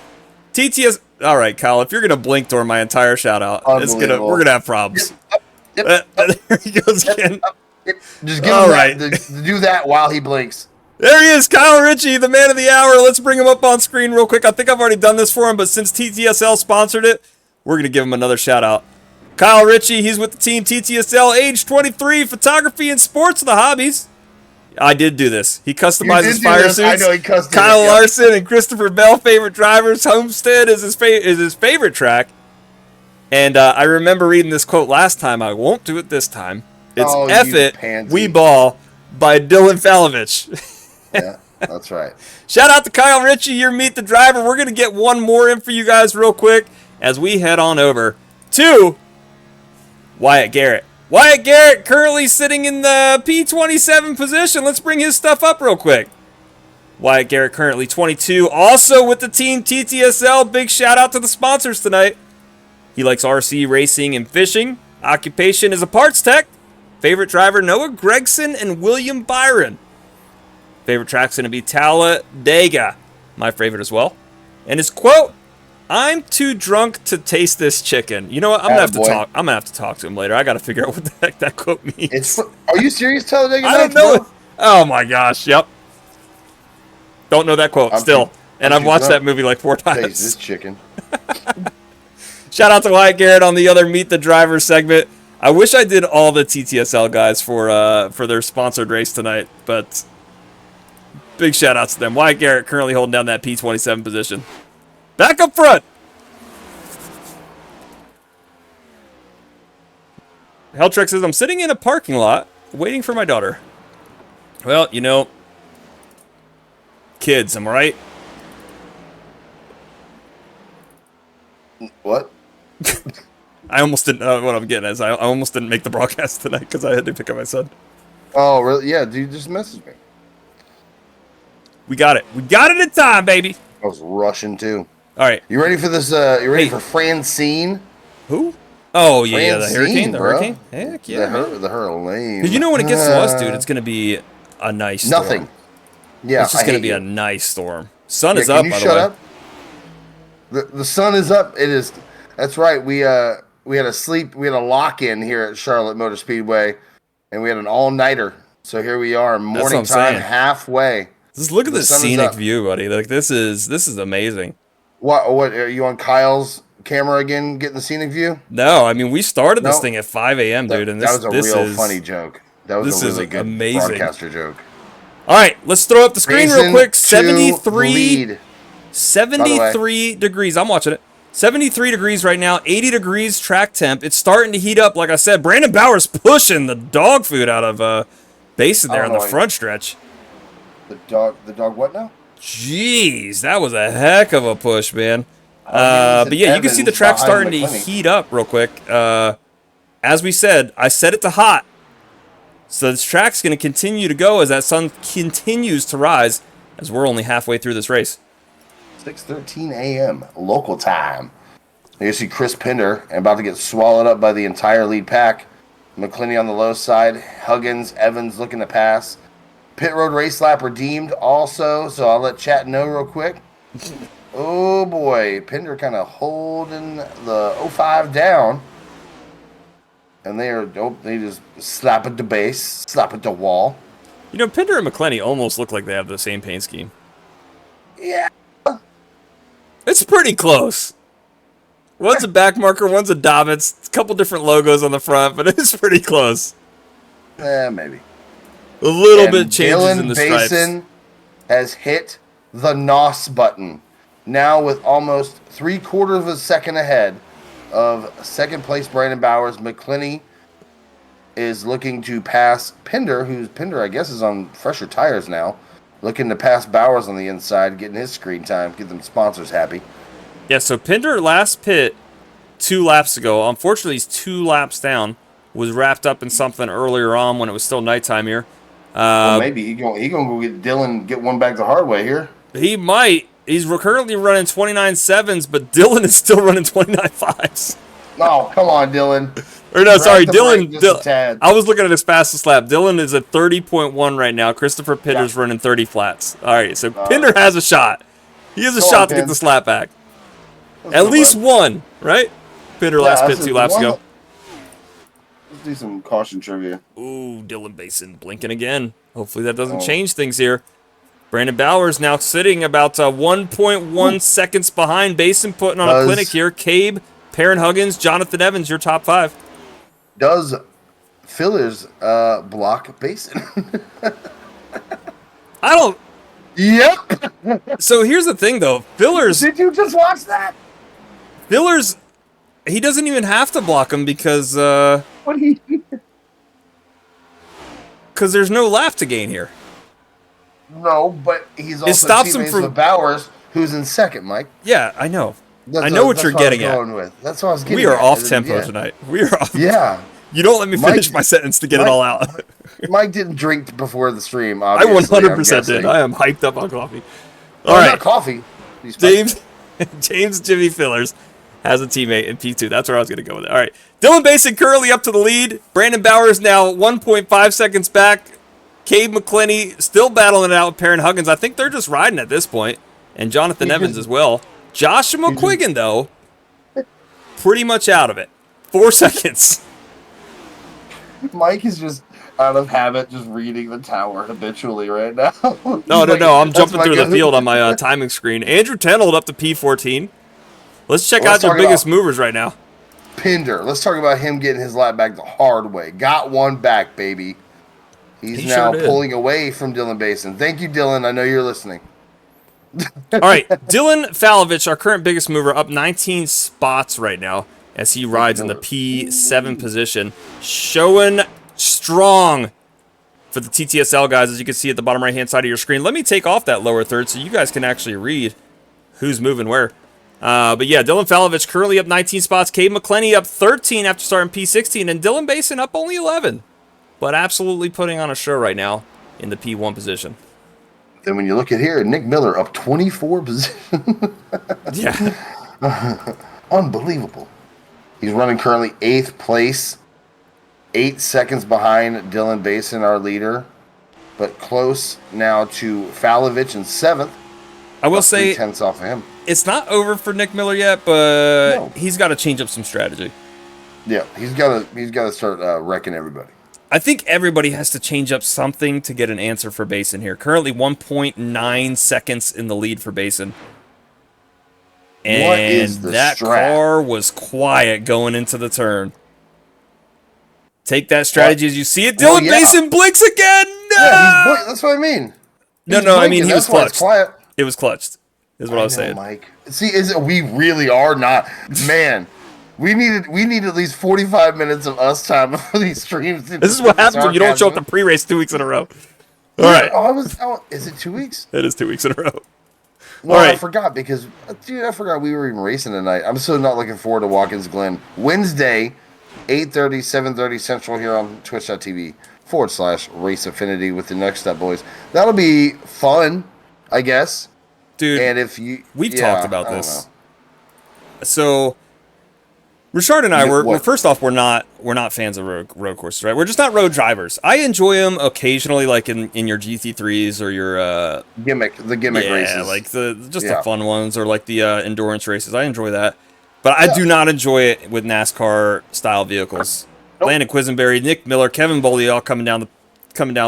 TTS. All right, Kyle. If you're gonna blink during my entire shout out, we're gonna have problems.
Yep.
There he goes again.
Just give him that. Do that while he blinks.
There he is, Kyle Ritchie, the man of the hour. Let's bring him up on screen real quick. I think I've already done this for him, but since TTSL sponsored it, we're going to give him another shout out. Kyle Ritchie, he's with the team TTSL, age 23, photography and sports are the hobbies. I did do this. He customizes fire suits.
I know he customized.
Kyle Larson and Christopher Bell, favorite drivers. Homestead is his favorite track. And I remember reading this quote last time. I won't do it this time. It's F it,
pansy.
We ball by Dylan Falovich.
Yeah, that's right.
Shout out to Kyle Ritchie, your Meet the Driver. We're going to get one more in for you guys real quick as we head on over to Wyatt Garrett. Wyatt Garrett currently sitting in the P27 position. Let's bring his stuff up real quick. Wyatt Garrett currently 22, also with the team TTSL. Big shout out to the sponsors tonight. He likes RC racing and fishing. Occupation is a parts tech. Favorite driver Noah Gregson and William Byron. Favorite track's going to be Talladega, my favorite as well. And his quote, "I'm too drunk to taste this chicken." You know what? I'm gonna have to talk to him later. I got to figure out what the heck that quote means.
Are you serious, Talladega?
I don't know it. Oh my gosh! Yep. Don't know that quote still, and I've watched that movie like 4 times.
Taste this chicken.
Shout out to Wyatt Garrett on the other Meet the Driver segment. I wish I did all the TTSL guys for their sponsored race tonight, but. Big shout outs to them. Wyatt Garrett currently holding down that P27 position. Back up front. Helltrek says, "I'm sitting in a parking lot waiting for my daughter." Well, you know, kids, am I right?
What?
I almost didn't. What I'm getting is I almost didn't make the broadcast tonight because I had to pick up my son.
Oh, really? Yeah, dude, just message me.
We got it. We got it in time, baby.
I was rushing too.
All right.
You ready for this? You ready
Hey.
for Francine?
Who? Oh yeah, the
Francine,
hurricane. The
bro.
hurricane. Heck yeah.
The hurricane.
Because you know when it gets to us, dude, it's gonna be a nice storm.
Nothing. Yeah,
It's just
I
gonna
hate
be
you.
a nice storm. Sun
Yeah,
is
can
up,
you
by the
shut
way.
up? The sun is up. It is. That's right. We had a lock in here at Charlotte Motor Speedway, and we had an all nighter. So here we are,
what
morning
I'm
time,
saying.
halfway.
Just look at
The
this
sun is
scenic
up.
view, buddy. Like this is amazing.
What are you on Kyle's camera again, getting the scenic view?
No, I mean we started this
No.
thing at 5 a.m., dude, and
That was a
this
real
is
funny joke. That was
this
a
is
really good
amazing.
broadcaster joke.
All right, let's throw up the screen real
Racing
quick.
to
73,
lead.
73 degrees. I'm watching it. 73 degrees right now. 80 degrees track temp. It's starting to heat up. Like I said, Brandon Bauer's pushing the dog food out of Basin there
I
on
don't
the
know.
front stretch.
The dog what now?
Jeez, that was a heck of a push, man.
he was
But
in
yeah, you can see the
Evans
track
behind
starting to
McClenny.
heat up real quick. As we said, I set it to hot. So this track's going to continue to go as that sun continues to rise as we're only halfway through this race.
6:13 a.m. local time. You see Chris Pinder about to get swallowed up by the entire lead pack. McClenny on the low side. Huggins, Evans looking to pass. Pit road race lap redeemed also, so I'll let chat know real quick. Oh boy, Pinder kind of holding the 05 down. And they just slap at the base, slap at the wall.
You know, Pinder and McClenny almost look like they have the same paint scheme.
Yeah.
It's pretty close. One's a backmarker, one's a Dobbins. A couple different logos on the front, but it's pretty close.
Maybe.
A little
And
bit changes
Dylan
in the stripes.
Basin has hit the NOS button. Now with almost 3/4 of a second ahead of second place Brandon Bowers. McClenny is looking to pass Pinder, who's Pinder, I guess, is on fresher tires now. Looking to pass Bowers on the inside, getting his screen time, get them sponsors happy.
Yeah, so Pinder last pit 2 laps ago. Unfortunately, he's 2 laps down. Was wrapped up in something earlier on when it was still nighttime here.
Well, maybe he gonna go get Dylan, get one back the hard way here.
He might. He's currently running 29.7s, but Dylan is still running 29.5s.
No, come on, Dylan.
Or no,
Drag
sorry,
the
Dylan.
brake just a tad.
I was looking at his fastest lap. Dylan is at 30.1 right now. Christopher Pinder's running 30 flats. All right, so Pinder has a shot. He has a
Go
shot
on,
to get
Pin.
this lap back.
Let's
At
go,
least
bud.
one, right? Pinder last pit 2 laps ago.
Let's do some caution trivia.
Ooh, Dylan Basin blinking again. Hopefully that doesn't
Oh.
change things here. Brandon Bowers now sitting about 1.1 seconds behind Basin, putting on a
Does-
clinic here. Cabe, Perrin Huggins, Jonathan Evans, your top 5.
Does Fillers block Basin?
I don't.
Yep.
So here's the thing, though. Fillers,
you just watch that?
he doesn't even have to block him because
What he?
there's no lap to gain here.
No, but he's also
stops him
teammates
from-
with Bowers, who's in second, Mike.
Yeah, I know.
That's
I know what
that's
you're
I was
getting at.
going with. That's what I was getting
We are
at.
off tempo
Yeah.
tonight. We are off.
Yeah.
You don't let me
Mike-
finish my sentence to get it
Mike-
all out.
Mike didn't drink before the stream,
I
obviously.
100%
I'm
did. I am hyped up on coffee. All
All right.
right.
Not coffee. He's
James Jimmy Fillers has a teammate in P2. That's where I was going to go with it. All right. Dylan Basin currently up to the lead. Brandon Bowers now 1.5 seconds back. Cabe McClenny still battling it out with Perrin Huggins. I think they're just riding at this point. And Jonathan Evans as well. Joshua McQuiggan, though, pretty much out of it. 4 seconds.
Mike is just out of habit, just reading the tower habitually right now.
No. I'm jumping through the
good.
field on my timing screen. Andrew Tenold up to P14. Let's check
Well,
out
let's
your
talk
biggest
about-
movers right now.
Pinder. Let's talk about him getting his lap back the hard way. Got one back, baby. He's
He
now
sure did.
pulling away from Dylan Basin. Thank you, Dylan. I know you're listening.
All right, Dylan Falovich, our current biggest mover, up 19 spots right now as he rides in the P7 position, showing strong for the TTSL guys, as you can see at the bottom right-hand side of your screen. Let me take off that lower third so you guys can actually read who's moving where. But yeah, Dylan Falovich currently up 19 spots. Cade McClenny up 13 after starting P16. And Dylan Basin up only 11. But absolutely putting on a show right now in the P1 position.
Then when you look at here, Nick Miller up 24 positions.
Yeah.
Unbelievable. He's running currently 8th place. 8 seconds behind Dylan Basin, our leader. But close now to Falovich in 7th.
I will say,
3/10 off of him.
It's not over for Nick Miller yet, but
No.
he's got to change up some strategy.
Yeah, he's got to start wrecking everybody.
I think everybody has to change up something to get an answer for Basin here. Currently 1.9 seconds in the lead for Basin. And
What is the
that
strat?
car was quiet going into the turn. Take that strategy as you see it. Dylan Basin blinks again. No!
Yeah, that's what I mean.
No,
He's
I mean,
blinking.
he was
That's why it's
clutched.
quiet.
It was clutched, is what I was saying.
Mike. See, we really are not. Man, we need at least 45 minutes of us time before these streams.
This is what happens when you don't show up to pre-race 2 weeks in a row. All right.
Is it 2 weeks?
It is 2 weeks in a row.
Well,
All right.
I forgot because, dude, I forgot we were even racing tonight. I'm so not looking forward to Watkins Glen. Wednesday, 8:30, 7:30 Central here on twitch.tv/Race Affinity with the Next Step Boys. That'll be fun, I guess.
Dude,
And if you,
we've
yeah,
talked about
I don't
this.
know.
So, Richard and I,
Yeah, what?
first off, we're not fans of road courses, right? We're just not road drivers. I enjoy them occasionally, like in your GT3s or your
the gimmick races.
like the
Yeah.
fun ones, or like the endurance races. I enjoy that, but I do not enjoy it with NASCAR style vehicles.
Nope.
Landon Quisenberry, Nick Miller, Kevin Boley all coming down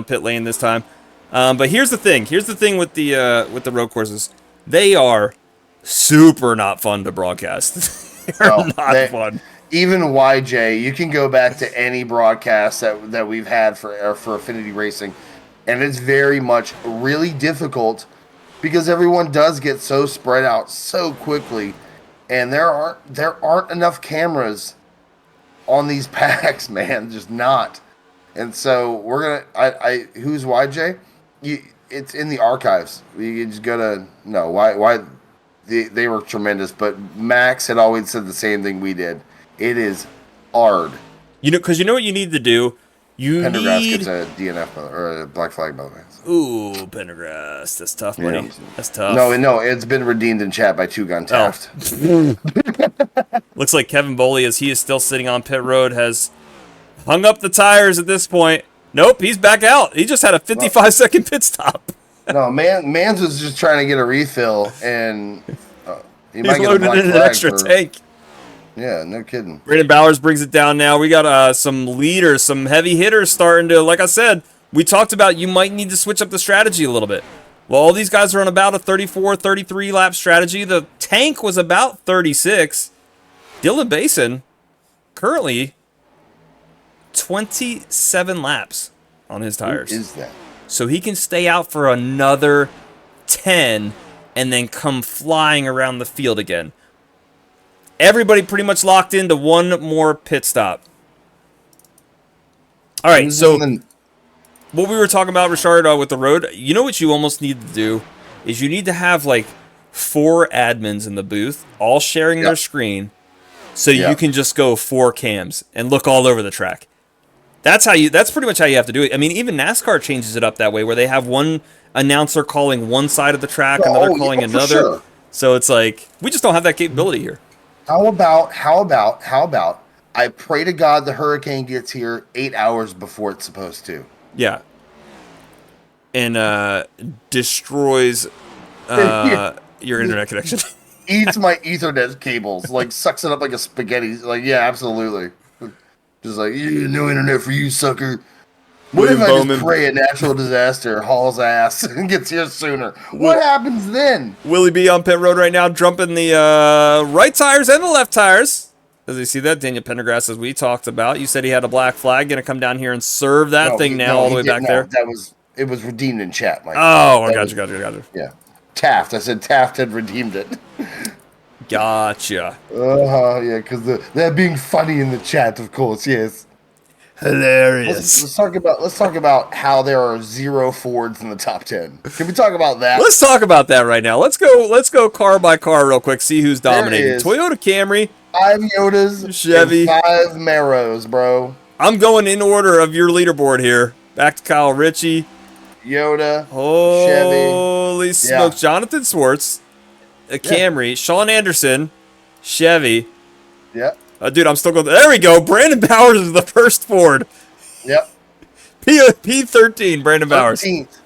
pit lane this time. But here's the thing. Here's the thing with the road courses. They are super not fun to broadcast. They're not fun.
Even YJ, you can go back to any broadcast that we've had for Affinity Racing, and it's very much really difficult because everyone does get so spread out so quickly, and there aren't enough cameras on these packs, man, just not. And so we're gonna. Who's YJ? It's in the archives. You just gotta know why. They were tremendous, but Max had always said the same thing we did. It is hard.
Because you know what you need to do?
Pendergrass gets a DNF or a black flag, by the way.
Ooh, Pendergrass. That's tough, buddy.
Yeah.
That's tough.
No, it's been redeemed in chat by Two Gun Taft.
Looks like Kevin Boley, as he is still sitting on pit road, has hung up the tires at this point. Nope, he's back out. He just had a 55-second pit stop.
No, Mans was just trying to get a refill, and he might
He's
get a
loaded
black
in an
flag
extra tank.
Yeah, no kidding.
Brandon Bowers brings it down now. We got some leaders, some heavy hitters starting to, like I said, we talked about you might need to switch up the strategy a little bit. Well, all these guys are on about a 34, 33 lap strategy. The tank was about 36. Dylan Basin, currently 27 laps on his tires.
Who is that?
So he can stay out for another 10 and then come flying around the field again. Everybody pretty much locked into one more pit stop. All right, so what we were talking about, Richard, with the road, you know what you almost need to do is you need to have like 4 admins in the booth all sharing their screen so you can just go 4 cams and look all over the track. That's pretty much how you have to do it. I mean, even NASCAR changes it up that way where they have one announcer calling one side of the track, another calling another.
Sure.
So it's like, we just don't have that capability here.
How about I pray to God the hurricane gets here 8 hours before it's supposed to.
Yeah. And destroys your internet connection.
Eats my Ethernet cables, like sucks it up like a spaghetti. Like, yeah, absolutely. Just like, no internet for you, sucker. What if I just pray a natural disaster hauls ass and gets here sooner? What happens then?
Willie B on pit road right now, jumping the right tires and the left tires. As you see that, Daniel Pendergrass, as we talked about, you said he had a black flag, going to come down here and serve that all the way back there.
It was redeemed in chat, Mike.
Oh, I got you.
Yeah. Taft. I said Taft had redeemed it.
Gotcha.
Yeah, because they're being funny in the chat, of course, yes.
Hilarious.
Let's talk about how there are 0 Fords in the top 10. Can we talk about that?
Let's talk about that right now. Let's go car by car real quick. See who's dominating.
is
Toyota Camry,
5 Yodas,
Chevy.
and 5 Maros, bro.
I'm going in order of your leaderboard here. Back to Kyle Ritchie.
Yoda,
Holy
Chevy.
smokes. Jonathan Swartz, a Camry, Sean Anderson, Chevy.
Yep.
Dude, I'm still going. There we go. Brandon Bowers is the first Ford.
Yep.
P13, Brandon Bowers.
13th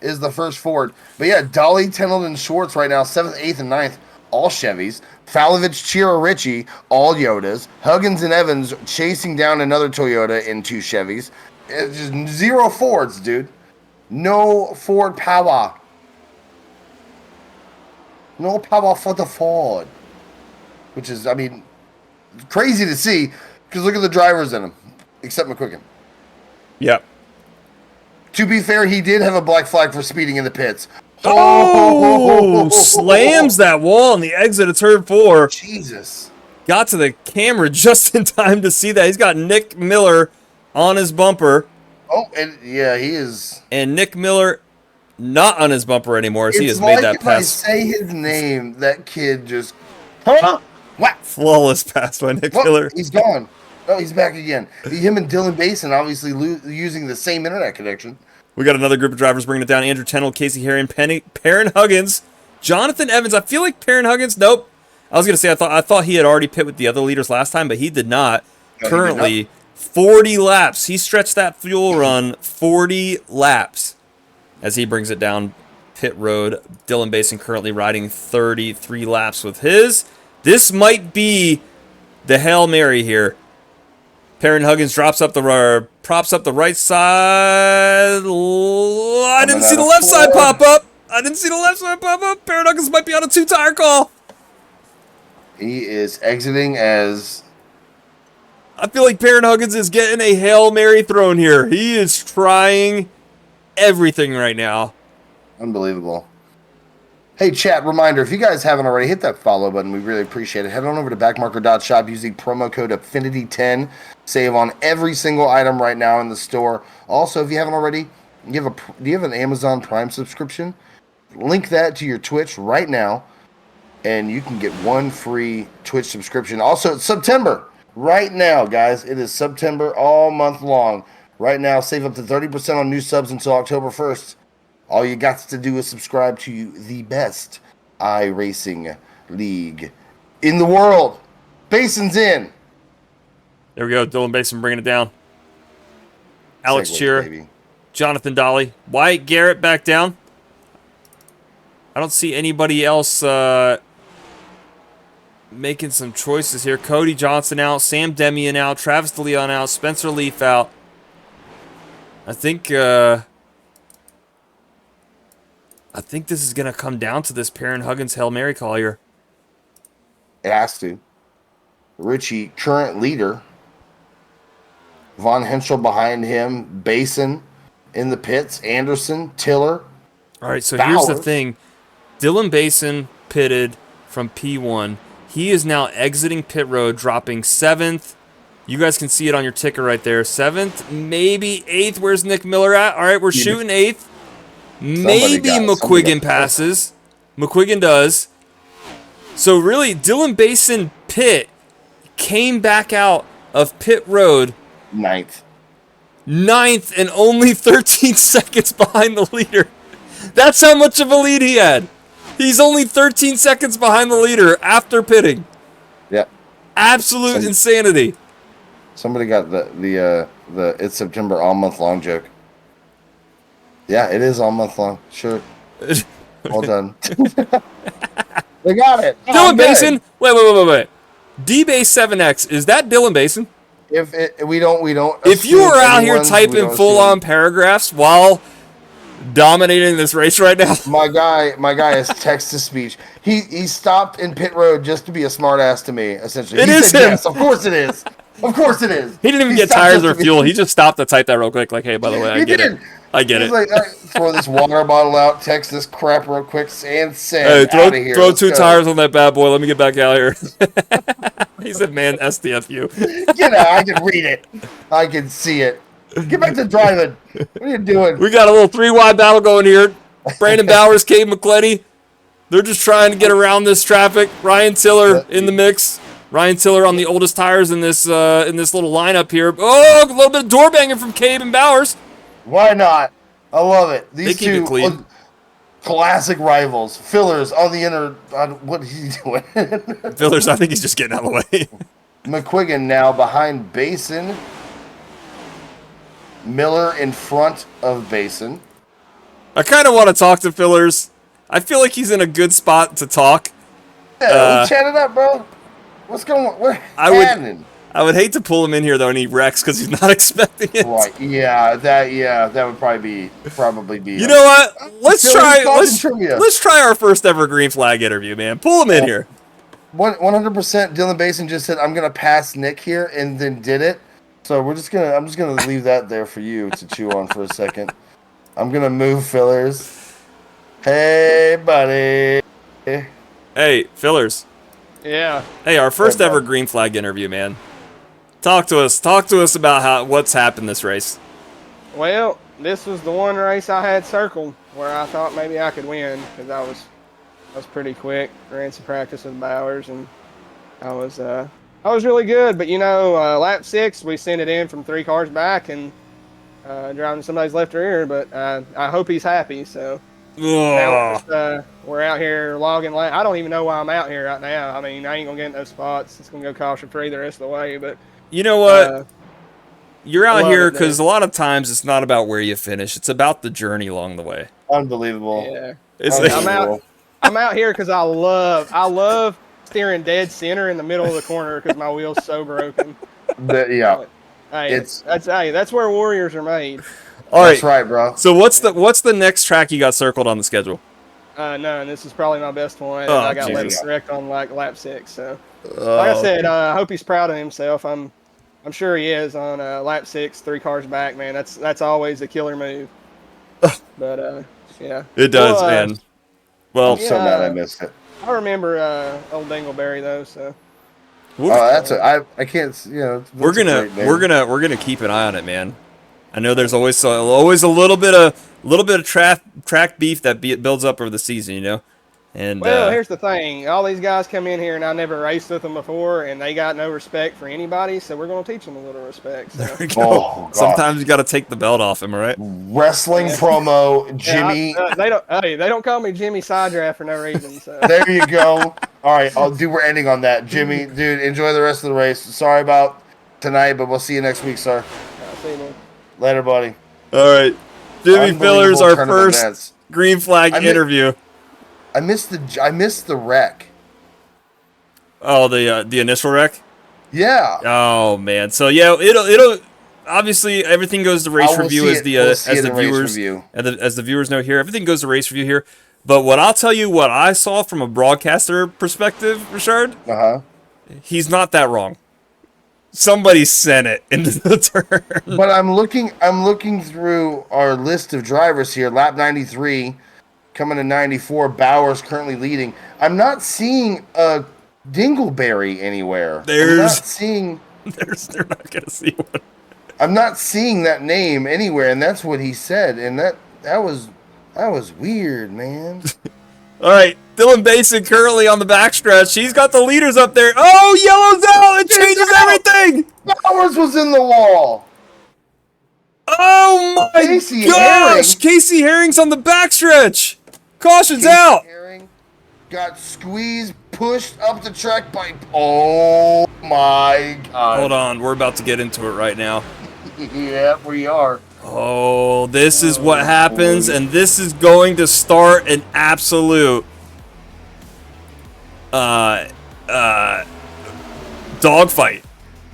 is the first Ford. But yeah, Dolly, Tendleton, Schwartz right now, 7th, 8th, and 9th, all Chevys. Falovich, Chira, Ritchie, all Yodas. Huggins and Evans chasing down another Toyota in 2 Chevys. It's just 0 Fords, dude. No Ford power. No power for the Ford. Which is, I mean, crazy to see, because look at the drivers in them, except McQuiggan.
Yep.
To be fair, he did have a black flag for speeding in the pits.
Oh, slams that wall on the exit of turn 4.
Jesus.
Got to the camera just in time to see that. He's got Nick Miller on his bumper.
Oh, and yeah, he is.
And Nick Miller not on his bumper anymore as he has
like
made that
if I
pass.
say his name, that kid just... Huh? What?
Flawless pass by Nick
What?
Miller.
He's gone. Oh, he's back again. Him and Dylan Basin obviously using the same internet connection.
We got another group of drivers bringing it down. Andrew Tennell, Casey Herring, Perrin Huggins, Jonathan Evans. I feel like Perrin Huggins. Nope. I was gonna say I thought he had already pit with the other leaders last time, but he did not.
No,
Currently,
he did
40 laps. He stretched that fuel run 40 laps as he brings it down pit road. Dylan Basin currently riding 33 laps with his. This might be the Hail Mary here. Perrin Huggins props up the right side. I didn't see the left side pop up. Perrin Huggins might be on a 2-tire call.
He is exiting as...
I feel like Perrin Huggins is getting a Hail Mary thrown here. He is trying everything right now.
Unbelievable. Hey, chat, reminder, if you guys haven't already, hit that follow button. We really appreciate it. Head on over to backmarker.shop using promo code AFFINITY10. Save on every single item right now in the store. Also, if you haven't already, do you have an Amazon Prime subscription? Link that to your Twitch right now, and you can get 1 free Twitch subscription. Also, it's September. Right now, guys, it is September all month long. Right now, save up to 30% on new subs until October 1st. All you got to do is subscribe to the best iRacing league in the world. Basin's in.
There we go. Dylan Basin bringing it down. Alex
Segways,
Shearer,
baby.
Jonathan Dolly, Wyatt Garrett back down. I don't see anybody else making some choices here. Cody Johnson out, Sam Demian out, Travis DeLeon out, Spencer Leaf out. I think this is going to come down to this Perrin Huggins Hail Mary call here.
It has to. Ritchie, current leader. Von Henschel behind him. Basin in the pits. Anderson, Tiller.
All right, so
Bowers.
here's the thing. Dylan Basin pitted from P1. He is now exiting pit road, dropping 7th. You guys can see it on your ticker right there. 7th, maybe 8th. Where's Nick Miller at? All right, we're shooting 8th. Maybe McQuiggan passes. McQuiggan does. So really, Dylan Basin pit came back out of pit road
9th.
9th and only 13 seconds behind the leader. That's how much of a lead he had. He's only 13 seconds behind the leader after pitting.
Yep.
Absolute insanity.
Somebody got the it's September all month long joke. Yeah, it is all month long. Sure. Well done. They got it.
Dylan Basin. Wait. D-Base 7X. Is that Dylan Basin?
We don't.
If you are out here
anyone's, we
typing
don't
full-on paragraphs while dominating this race right now,
my guy is text to speech. He stopped in pit road just to be a smart ass to me. Essentially,
It
he
is
said
him.
Yes, of course it is. Of course it is.
he didn't even get
stopped
tires
just
or
to be-
fuel. He just stopped to type that real quick. Like, hey, by the way, I
He
get
did.
it. I get
He's
it.
like, all right, throw this water bottle out, text this crap real quick, and send
Hey,
out of here.
throw
Let's
2
go.
tires on that bad boy. Let me get back out here. He said, man, STFU.
Get out. I can read it. I can see it. Get back to driving. What are you doing?
We got a little 3-wide battle going here. Brandon Bowers, Cade McCletty. They're just trying to get around this traffic. Ryan Tiller in the mix. Ryan Tiller on the oldest tires in this little lineup here. Oh, a little bit of door banging from Cade and Bowers.
Why not? I love it.
They
These
keep it
two
clean.
classic rivals. Fillers on the inner. What is he doing?
Fillers, I think he's just getting out of the way.
McQuiggan now behind Basin. Miller in front of Basin.
I kind of want to talk to Fillers. I feel like he's in a good spot to talk.
Yeah, chat it up, bro. What's going on? What's happening?
I would hate to pull him in here though, and he wrecks because he's not expecting it.
Right? Yeah, that would probably be.
You know what? Let's try our first ever green flag interview, man. Pull him in here.
100%. Dylan Basin just said, "I'm gonna pass Nick here," and then did it. So I'm just gonna leave that there for you to chew on for a second. I'm gonna move Fillers. Hey, buddy.
Hey, Fillers.
Yeah.
Hey, our first ever green flag interview, man. Talk to us about what's happened this race.
Well, this was the one race I had circled where I thought maybe I could win because I was pretty quick. Ran some practice with Bowers and I was really good. But lap 6 we sent it in from 3 cars back and driving somebody's left rear. But I hope he's happy. So. Now we're out here logging. I don't even know why I'm out here right now. I mean, I ain't gonna get in those spots. It's gonna go caution free the rest of the way. But
you know what? You're out here because a lot of times it's not about where you finish; it's about the journey along the way.
Unbelievable.
Yeah,
I'm
out here because I love steering dead center in the middle of the corner because my wheel's so broken.
Yeah,
that's where warriors are made.
All right.
That's right, bro.
So what's the next track you got circled on the schedule?
No, this is probably my best one.
Oh,
I got
Jesus.
wrecked on lap 6. So, like I said, I hope he's proud of himself. I'm sure he is on lap 6, 3 cars back. Man, that's always a killer move. But yeah,
it does, man. Well,
I'm so mad I missed it.
I remember old Dingleberry though. So.
I can't.
We're gonna keep an eye on it, man. I know there's always a little bit of track beef that builds up over the season, And
well, here's the thing: all these guys come in here, and I never raced with them before, and they got no respect for anybody. So we're gonna teach them a little respect. So.
There we go. Sometimes you got to take the belt off him, all right?
Wrestling promo, Jimmy.
They don't call me Jimmy Sidedraft for no reason. So.
There you go. All right, we're ending on that, Jimmy. Dude, enjoy the rest of the race. Sorry about tonight, but we'll see you next week, sir.
I'll see you, man.
Later, buddy.
All right. Jimmy Fillers, our first
events.
green flag interview.
I missed the wreck.
Oh, the initial wreck?
Yeah.
Oh man. So yeah, it'll obviously everything goes to race review as the viewers know here. Everything goes to race review here. But what I'll tell you, what I saw from a broadcaster perspective, Richard, he's not that wrong. Somebody sent it into the turn.
But I'm looking through our list of drivers here. Lap 93, coming to 94. Bowers currently leading. I'm not seeing a Dingleberry anywhere.
They're not gonna see one.
I'm not seeing that name anywhere, and that's what he said. And that was weird, man.
All right, Dylan Basin currently on the backstretch. He's got the leaders up there. Oh, yellow's out! It changes everything.
Bowers was in the wall.
Oh my gosh! Casey Herring's on the backstretch. Caution's out.
Herring got squeezed, pushed up the track by. Oh my God!
Hold on, we're about to get into it right now.
Yeah, we are.
Oh, this is what happens, and this is going to start an absolute dogfight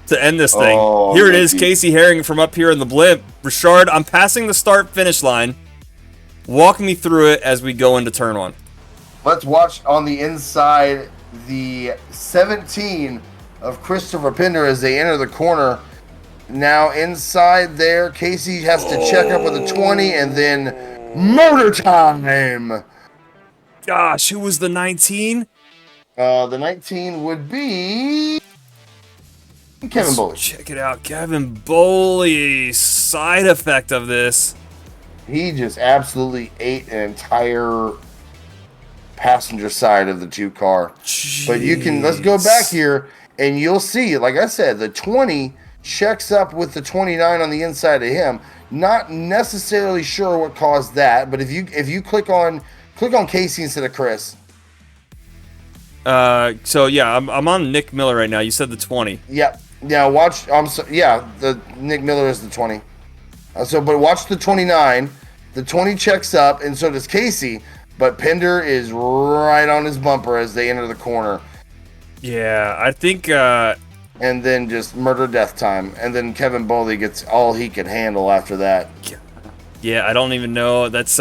to end this thing.
Oh,
here it is, Casey Herring from up here in the blimp. Richard, I'm passing the start-finish line. Walk me through it as we go into turn 1.
Let's watch on the inside the 17 of Christopher Pinder as they enter the corner. Now inside there, Casey has to check up with a 20 and then motor time.
Gosh, who was the 19?
The 19 would be Kevin Bully.
Check it out. Kevin Bully. Side effect of this.
He just absolutely ate an entire passenger side of the 2 car.
Jeez.
But let's go back here and you'll see, like I said, the 20 checks up with the 29 on the inside of him. Not necessarily sure what caused that, but if you click on Casey instead of Chris.
So yeah, I'm on Nick Miller right now. You said the 20.
Yeah. Now watch. The Nick Miller is the 20. But watch the 29. The 20 checks up, and so does Casey. But Pinder is right on his bumper as they enter the corner.
Yeah, I think.
And then just murder death time, and then Kevin Bully gets all he could handle after that.
Yeah, I don't even know. That's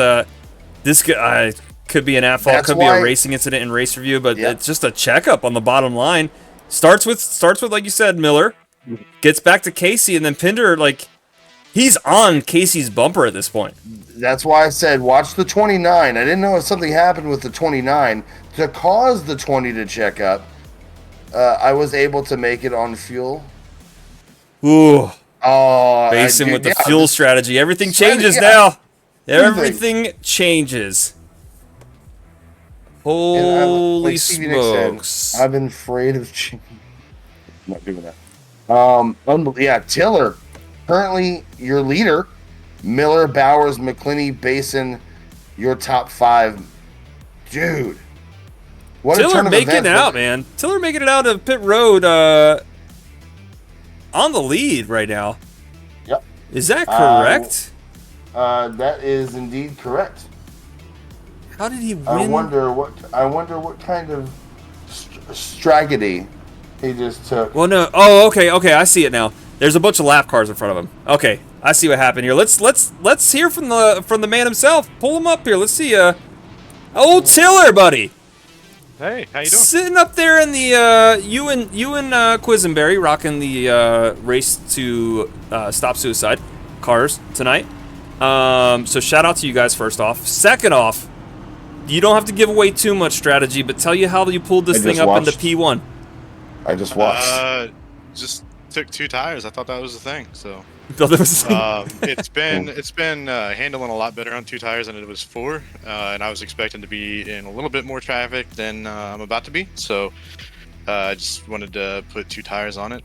this could be an at-fault, could be a racing incident in race review, but it's just a checkup on the bottom line. Starts with like you said, Miller, gets back to Casey, and then Pinder, like, he's on Casey's bumper at this point.
That's why I said watch the 29. I didn't know if something happened with the 29 to cause the 20 to check up. I was able to make it on fuel.
Ooh.
Oh,
Basin with the fuel strategy. Everything changes now. Everything changes. Holy smokes.
I've been afraid of change. I'm not doing that. Tiller. Currently your leader. Miller, Bowers, McClinney, Basin, your top 5. Dude. What
Tiller making it out, man. Tiller making it out of pit road on the lead right now.
Yep.
Is that correct?
That is indeed correct.
How did he win?
I wonder what kind of strategy he just took.
Well, no. Oh, okay. I see it now. There's a bunch of lap cars in front of him. Okay, I see what happened here. Let's hear from the man himself. Pull him up here. Let's see. Old Tiller, buddy.
Hey, how you doing?
Sitting up there in the you and Quisenberry rocking the race to stop suicide cars tonight. So shout out to you guys first off. Second off, you don't have to give away too much strategy, but tell you how you pulled this thing up into P1.
I just watched.
Just took 2 tires. I thought that was the thing. So it's been handling a lot better on 2 tires than it was 4, and I was expecting to be in a little bit more traffic than I'm about to be. So I just wanted to put 2 tires on it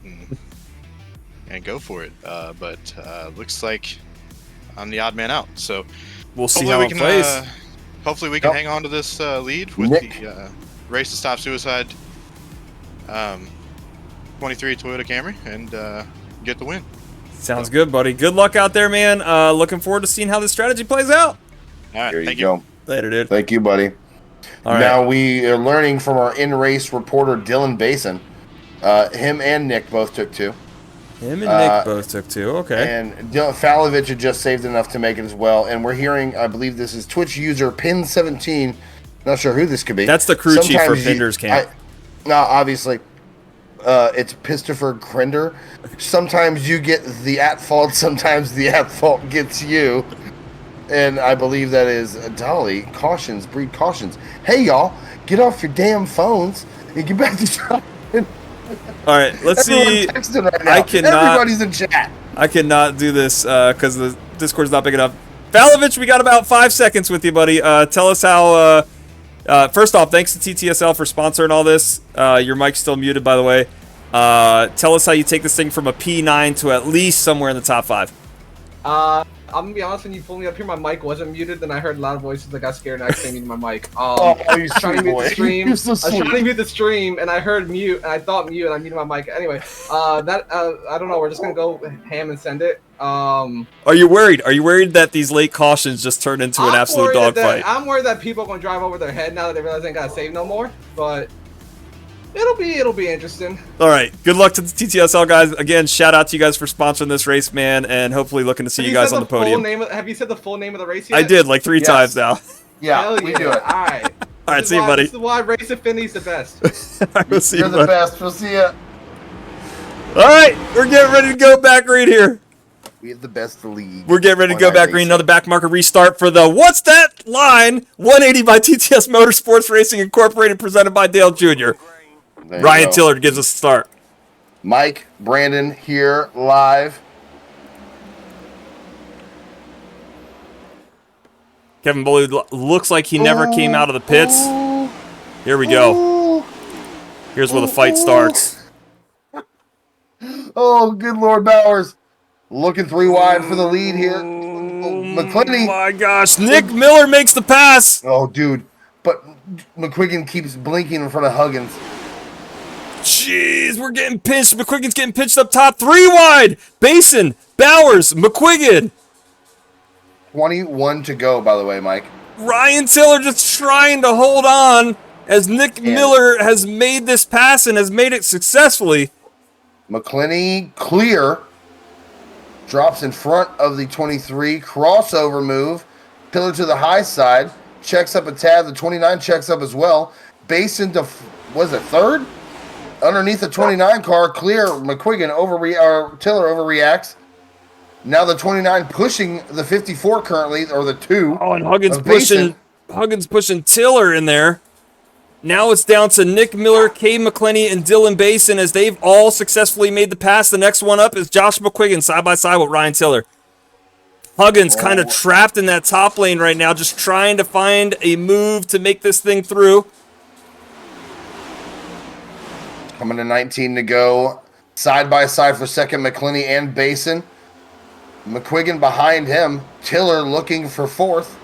and go for it. But looks like I'm the odd man out. So
we'll see how it plays.
Hopefully we can hang on to this lead with the race to stop suicide 23 Toyota Camry and get the win.
Sounds good, buddy. Good luck out there, man. Looking forward to seeing how this strategy plays out.
All right,
There you go.
Later, dude.
Thank you, buddy.
All right.
Now we are learning from our in-race reporter, Dylan Basin. Him and Nick both took 2.
Him and Nick both took 2. Okay.
And Falovich had just saved enough to make it as well. And we're hearing, I believe this is Twitch user Pin17. Not sure who this could be.
That's the crew chief for Pinder's camp.
No, obviously. It's Christopher Grinder. Sometimes you get the at-fault, sometimes the at-fault gets you. And I believe that is Dolly. Cautions, breed cautions. Hey, y'all, get off your damn phones and get back to driving.
All right, let's see.
Texting right now.
I cannot.
Everybody's in chat.
I cannot do this because the Discord's not big enough. Falovich, we got about 5 seconds with you, buddy. Tell us how. First off, thanks to TTSL for sponsoring all this. Your mic's still muted, by the way. Tell us how you take this thing from a P9 to at least somewhere in the top 5.
I'm gonna be honest, when you pulled me up here, my mic wasn't muted, then I heard loud voices. I got scared and I accidentally muted my mic.
You
I was trying to mute the stream.
You're so
I was
sweet.
trying to mute the stream, and I heard mute, and I thought mute, and I muted my mic. Anyway, I don't know. We're just gonna go ham and send it.
Are you worried? Are you worried that these late cautions just turned into an absolute dogfight?
I'm worried that people are gonna drive over their head now that they realize they ain't gotta save no more. But it'll be interesting.
All right. Good luck to the TTSL guys. Again, shout out to you guys for sponsoring this race, man, and hopefully looking to see you guys on the podium.
Have you said the full name of the race yet?
I did like 3 times now.
Yeah,
Hell
we
yeah.
do it.
All right.
All right, see you, buddy.
This is why Race Affinity's the best.
All right, we'll see
You're
you,
the
buddy.
best. We'll see ya.
All right, we're getting ready to go back green here.
We have the best league.
We're getting ready to
on
go back
iRacing.
green. Another back marker restart for the What's That Line 180 by TTS Motorsports Racing Incorporated, presented by Dale Jr.
There you
Ryan
go.
Tiller gives us a start.
Mike, Brandon here live.
Kevin Bully looks like he never came out of the pits. Here we go. Here's where the fight starts.
Oh, good Lord, Bowers. Looking 3 wide for the lead here.
Oh
McClinney.
my gosh, Nick Miller makes the pass.
Oh, dude. But McQuiggan keeps blinking in front of Huggins.
Jeez, we're getting pinched. McQuiggan's getting pinched up top. 3 wide. Basin, Bowers, McQuiggan.
21 to go, by the way, Mike.
Ryan Tiller just trying to hold on as Nick Miller has made this pass and has made it successfully.
McClinney clear. Drops in front of the 23. Crossover move. Tiller to the high side. Checks up a tad. The 29 checks up as well. Basin to, was it third? Underneath the 29 car, clear. McQuiggan Tiller overreacts. Now the 29 pushing the 54 currently, or the 2.
Oh, and Huggins pushing Tiller in there. Now it's down to Nick Miller, Cade McClinney, and Dylan Basin as they've all successfully made the pass. The next one up is Josh McQuiggan side by side with Ryan Tiller. Huggins kind of trapped in that top lane right now, just trying to find a move to make this thing through.
Coming to 19 to go. Side by side for second, McClinney and Basin. McQuiggan behind him. Tiller looking for fourth.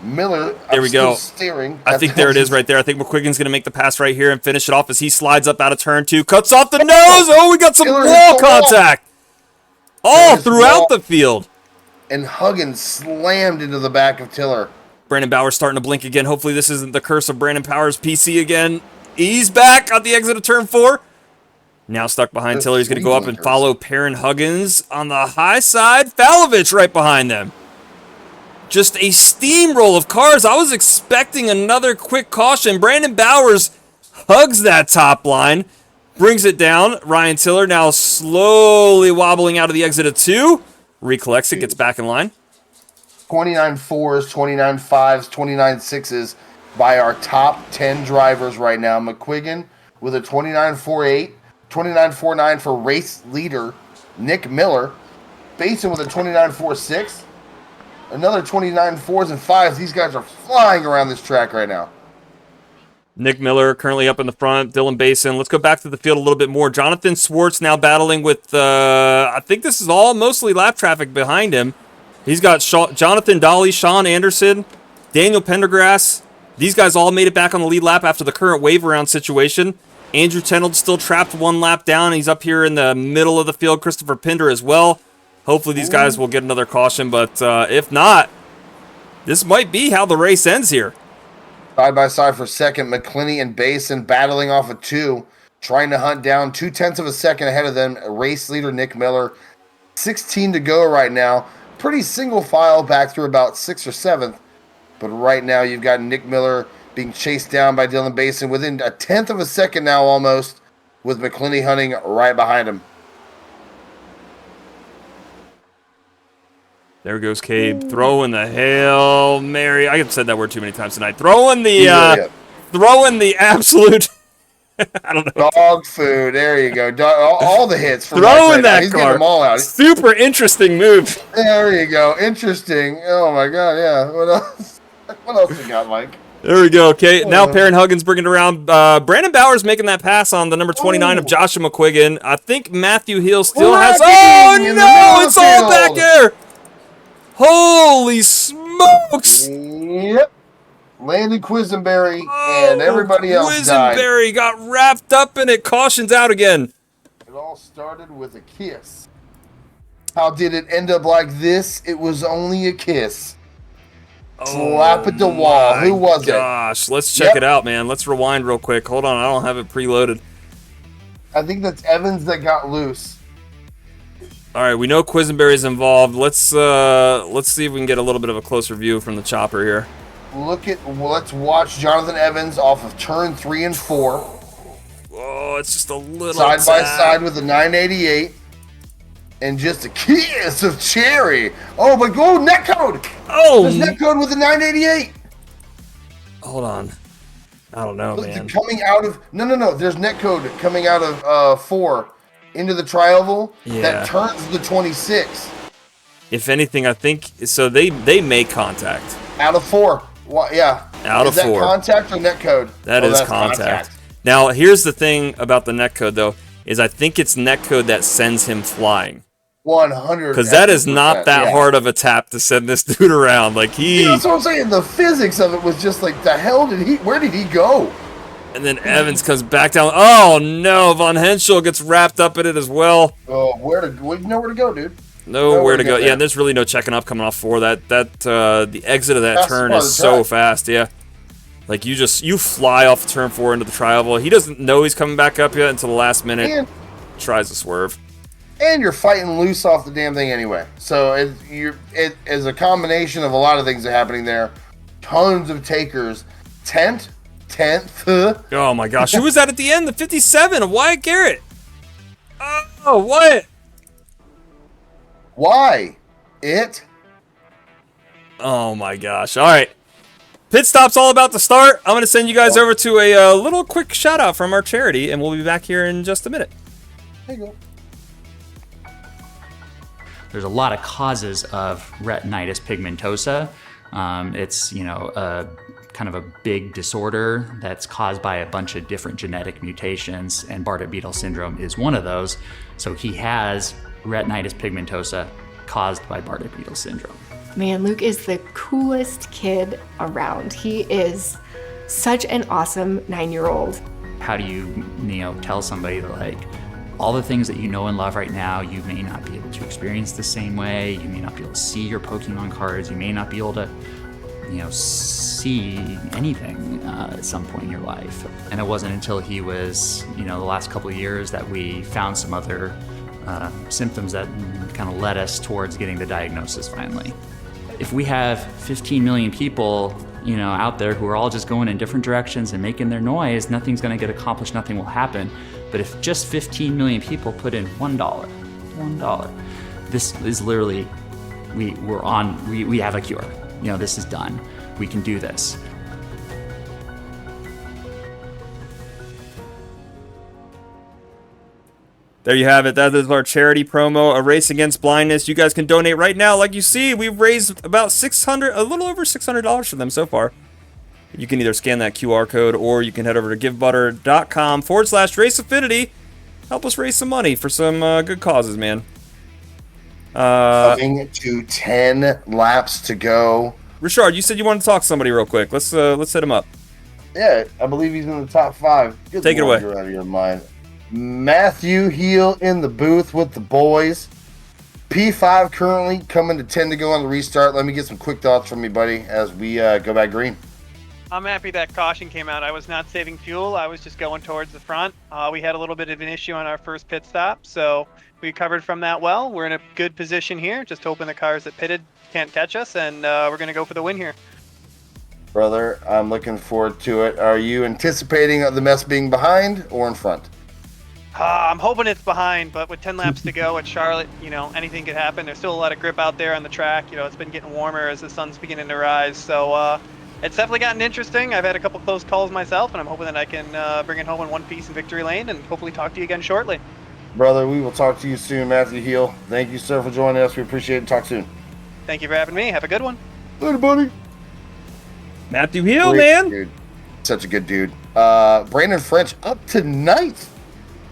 Miller,
there we go.
Steering.
I think there it is right there. I think McQuiggan's going to make the pass right here and finish it off as he slides up out of turn 2. Cuts off the nose. Oh, we got some wall contact. All throughout the field.
And Huggins slammed into the back of Tiller.
Brandon Bowers starting to blink again. Hopefully this isn't the curse of Brandon Bowers' PC again. He's back at the exit of turn 4. Now stuck behind Tiller. He's going to go up and follow Perrin Huggins on the high side. Falovich right behind them. Just a steamroll of cars. I was expecting another quick caution. Brandon Bowers hugs that top line. Brings it down. Ryan Tiller now slowly wobbling out of the exit of 2. Recollects it. Gets back in line.
29 4s, 29 5s, 29 6s by our top 10 drivers right now. McQuiggan with a 29.48. 29.49 for race leader Nick Miller. Basin with a 29.46. Another 29 4s and 5s. These guys are flying around this track right now.
Nick Miller currently up in the front. Dylan Basin. Let's go back to the field a little bit more. Jonathan Swartz now battling with, I think this is all mostly lap traffic behind him. He's got Jonathan Dolly, Sean Anderson, Daniel Pendergrass. These guys all made it back on the lead lap after the current wave around situation. Andrew Tenold still trapped 1 lap down. He's up here in the middle of the field. Christopher Pinder as well. Hopefully these guys will get another caution, but if not, this might be how the race ends here.
Side by side for second, McClinney and Basin battling off of 2, trying to hunt down 0.2 of a second ahead of them. Race leader Nick Miller. 16 to go right now. Pretty single file back through about 6th or 7th. But right now you've got Nick Miller being chased down by Dylan Basin within 1/10 of a second now almost, with McClinney hunting right behind him.
There goes Cabe throwing the Hail Mary. I have said that word too many times tonight. Throwing the absolute I don't know.
Dog food. There you go. All the hits.
Throwing that
He's
car.
getting them all out.
Super interesting move.
There you go. Interesting. Oh my God. Yeah. What else? What else you got, Mike?
There we go. Okay. Now Perrin Huggins bringing it around. Brandon Bowers making that pass on the number 29 of Joshua McQuiggan. I think Matthew Hill still has. Oh no! It's all back there. Holy smokes!
Yep. Landon Quisenberry and everybody else died.
Quisenberry got wrapped up in it. Caution's out again.
It all started with a kiss. How did it end up like this? It was only a kiss. Slap at the wall. Who was it?
Gosh, let's check it out, man. Let's rewind real quick. Hold on, I don't have it preloaded.
I think that's Evans that got loose.
All right, we know Quisenberry's involved. Let's see if we can get a little bit of a closer view from the chopper here.
Let's watch Jonathan Evans off of turn 3 and 4.
Oh, it's just a little
side by side with the 988. And just a kiss of cherry. Oh, but go net code.
Oh,
there's net code with the 988.
Hold on. I don't know, man.
Coming out of no. There's netcode coming out of 4 into the tri-oval that turns the 26.
If anything, I think so. They make contact
Out of 4. Well, yeah.
Out of 4. Is that
contact or netcode?
That is contact. Now, here's the thing about the netcode, though, is I think it's netcode that sends him flying.
100.
Because that is not that hard of a tap to send this dude around. Like
that's what I'm saying. The physics of it was just like, the hell did he? Where did he go?
And then Evans comes back down. Oh no! Von Henschel gets wrapped up in it as well.
Oh, nowhere to go, dude.
Nowhere to go. Yeah, there's really no checking up coming off 4. The exit of that turn is so fast. Yeah, like you fly off turn 4 into the tri-oval. He doesn't know he's coming back up yet until the last minute. And tries to swerve.
And you're fighting loose off the damn thing anyway. So it is a combination of a lot of things that are happening there. Tons of takers. 10th.
Oh my gosh. Who was that at the end? The 57 of Wyatt Garrett. Oh, what?
Why? It?
Oh my gosh. All right. Pit stop's all about to start. I'm going to send you guys over to a little quick shout out from our charity, and we'll be back here in just a minute.
There you go.
There's a lot of causes of retinitis pigmentosa. It's, a kind of a big disorder that's caused by a bunch of different genetic mutations, and Bardet-Biedl syndrome is one of those. So he has retinitis pigmentosa caused by Bardet-Biedl syndrome.
Man, Luke is the coolest kid around. He is such an awesome 9-year-old.
How do you, tell somebody that, like, all the things that you know and love right now, you may not be able to experience the same way. You may not be able to see your Pokemon cards. You may not be able to, see anything at some point in your life. And it wasn't until he was, the last couple of years that we found some other symptoms that kind of led us towards getting the diagnosis finally. If we have 15 million people, out there who are all just going in different directions and making their noise, nothing's going to get accomplished, nothing will happen. But if just 15 million people put in $1, this is literally, we have a cure. This is done. We can do this.
There you have it. That is our charity promo, A Race Against Blindness. You guys can donate right now. Like you see, we've raised about a little over $600 for them so far. You can either scan that QR code or you can head over to givebutter.com/raceaffinity. Help us raise some money for some good causes, man.
Coming to 10 laps to go.
Richard, you said you wanted to talk to somebody real quick. Let's hit him up.
Yeah, I believe he's in the top 5. Good
Take it away.
You're out of your mind. Matthew Heel in the booth with the boys. P5 currently coming to 10 to go on the restart. Let me get some quick thoughts from you, buddy, as we go back green.
I'm happy that caution came out. I was not saving fuel. I was just going towards the front. We had a little bit of an issue on our first pit stop, so we recovered from that well. We're in a good position here, just hoping the cars that pitted can't catch us, and we're going to go for the win here.
Brother, I'm looking forward to it. Are you anticipating the mess being behind or in front?
I'm hoping it's behind, but with 10 laps to go at Charlotte, anything could happen. There's still a lot of grip out there on the track. It's been getting warmer as the sun's beginning to rise, so it's definitely gotten interesting. I've had a couple close calls myself, and I'm hoping that I can bring it home in one piece in victory lane and hopefully talk to you again shortly.
Brother, we will talk to you soon, Matthew Heel. Thank you, sir, for joining us. We appreciate it. Talk soon.
Thank you for having me. Have a good one.
Later, buddy.
Matthew Heel, man.
Dude. Such a good dude. Brandon French up to 9th.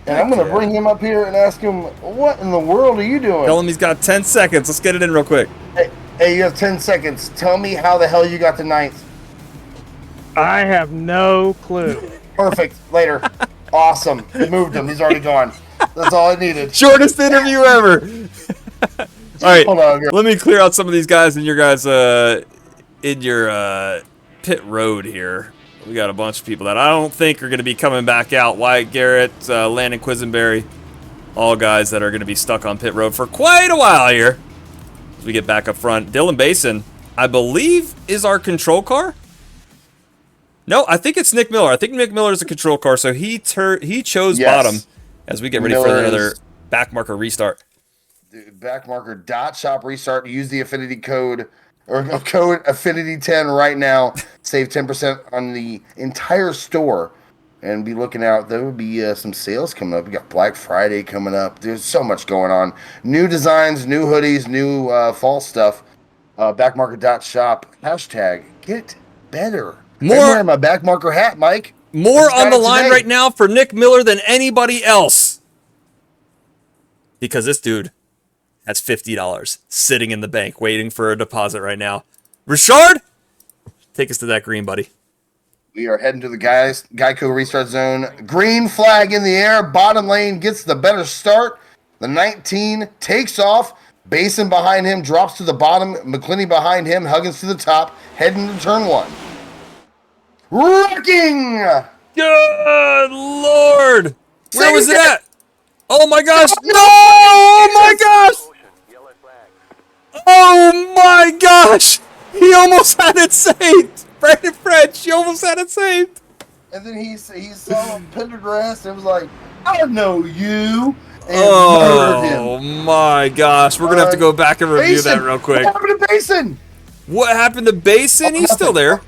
And I'm going to bring him up here and ask him, what in the world are you doing?
Tell him he's got 10 seconds. Let's get it in real quick.
Hey, you have 10 seconds. Tell me how the hell you got to 9th.
I have no clue.
Perfect. Later. Awesome. Moved him. He's already gone. That's all I needed.
Shortest interview ever. All right. Hold on, let me clear out some of these guys in your pit road here. We got a bunch of people that I don't think are going to be coming back out. Wyatt Garrett, Landon Quisenberry, all guys that are going to be stuck on pit road for quite a while here. As we get back up front, Dylan Basin, I believe, is our control car. No, I think it's Nick Miller. I think Nick Miller is a control car, so he chose bottom as we get ready for another backmarker restart.
Backmarker.shop restart. Use the affinity code or code Affinity 10 right now. Save 10% on the entire store. And be looking out. There will be some sales coming up. We got Black Friday coming up. There's so much going on. New designs, new hoodies, new fall stuff. Backmarker.shop. Hashtag get better. I'm wearing my backmarker hat, Mike.
More on the line right now for Nick Miller than anybody else. Because this dude has $50 sitting in the bank waiting for a deposit right now. Richard, take us to that green, buddy.
We are heading to the Geico restart zone. Green flag in the air. Bottom lane gets the better start. The 19 takes off. Basin behind him drops to the bottom. McClinney behind him. Huggins to the top. Heading to turn 1. Wrecking!
Good Lord! Where was it at? Oh my gosh! No! Oh my gosh! Oh my gosh! He almost had it saved! Brandon French, he almost had it saved!
And then he saw Pendergrass and was like, I know you! And
oh my gosh, we're gonna have to go back and review that real quick.
What happened to Basin?
What happened to Basin? He's still there.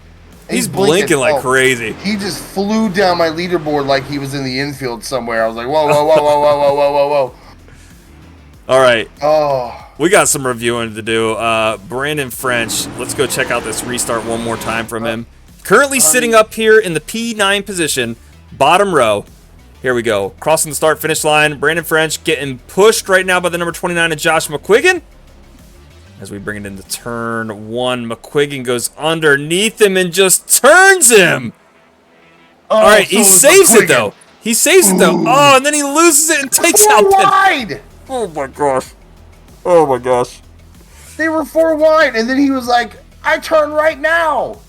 He's blinking like crazy.
He just flew down my leaderboard like he was in the infield somewhere. I was like, whoa, whoa, whoa, whoa, whoa, whoa, whoa, whoa, whoa.
All right.
Oh.
We got some reviewing to do. Brandon French, let's go check out this restart one more time from him. Currently sitting up here in the P9 position, bottom row. Here we go. Crossing the start-finish line. Brandon French getting pushed right now by the number 29 of Josh McQuiggan. As we bring it into turn 1, McQuiggan goes underneath him and just turns him. All right, he saves it, though. He saves it, though. Oh, and then he loses it and takes out
wide.
Oh, my gosh. Oh, my gosh.
They were 4 wide, and then he was like, I turn right now.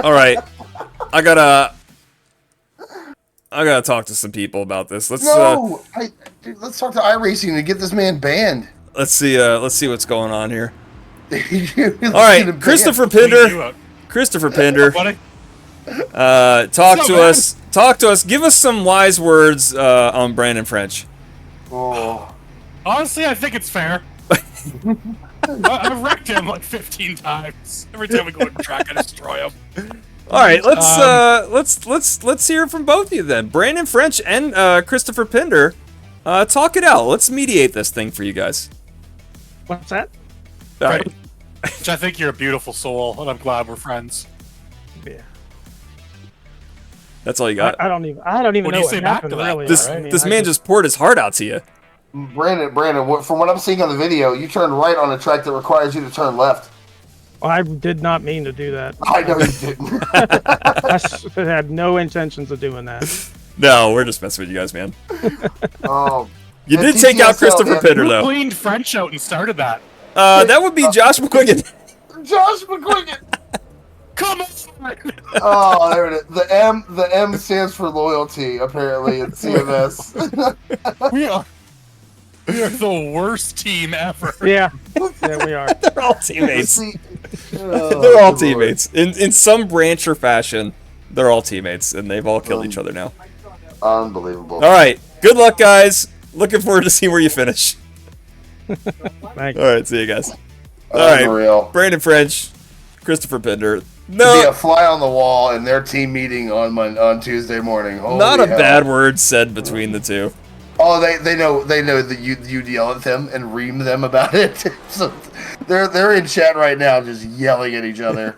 All right. I gotta talk to some people about this. Let's
talk to iRacing and get this man banned.
Let's see what's going on here. All right, Christopher Pinder. Christopher Pinder. Talk to us. Talk to us. Give us some wise words on Brandon French.
Oh. Honestly, I think it's fair. I've wrecked him like 15 times. Every time we go to track, I destroy him.
All right, let's hear from both of you then. Brandon French and Christopher Pinder, talk it out. Let's mediate this thing for you guys.
What's that?
All right.
Which I think you're a beautiful soul, and I'm glad we're friends.
Yeah.
That's all you got.
I don't even know what happened. Really,
this man just poured his heart out to you.
Brandon, from what I'm seeing on the video, you turned right on a track that requires you to turn left.
I did not mean to do that.
I know you didn't.
I had no intentions of doing that.
No, we're just messing with you guys, man.
Oh,
you did take out Christopher Pinder, though.
Who cleaned French out and started that?
That would be Josh McQuiggan.
Josh McQuiggan.
Come on.
Oh, there it is. The M stands for loyalty, apparently, in CMS.
We are the worst team ever.
Yeah, we are.
They're all teammates. They're all teammates. In some branch or fashion, they're all teammates, and they've all killed each other now.
Unbelievable.
All right. Good luck, guys. Looking forward to see where you finish.
Thanks.
All right. See you guys. All right. Brandon French, Christopher Pinder.
No. Be a fly on the wall in their team meeting on Tuesday morning. Holy
not a
hell.
bad word said between the two.
Oh, they know that you'd yell at them and ream them about it. So they're in chat right now just yelling at each other.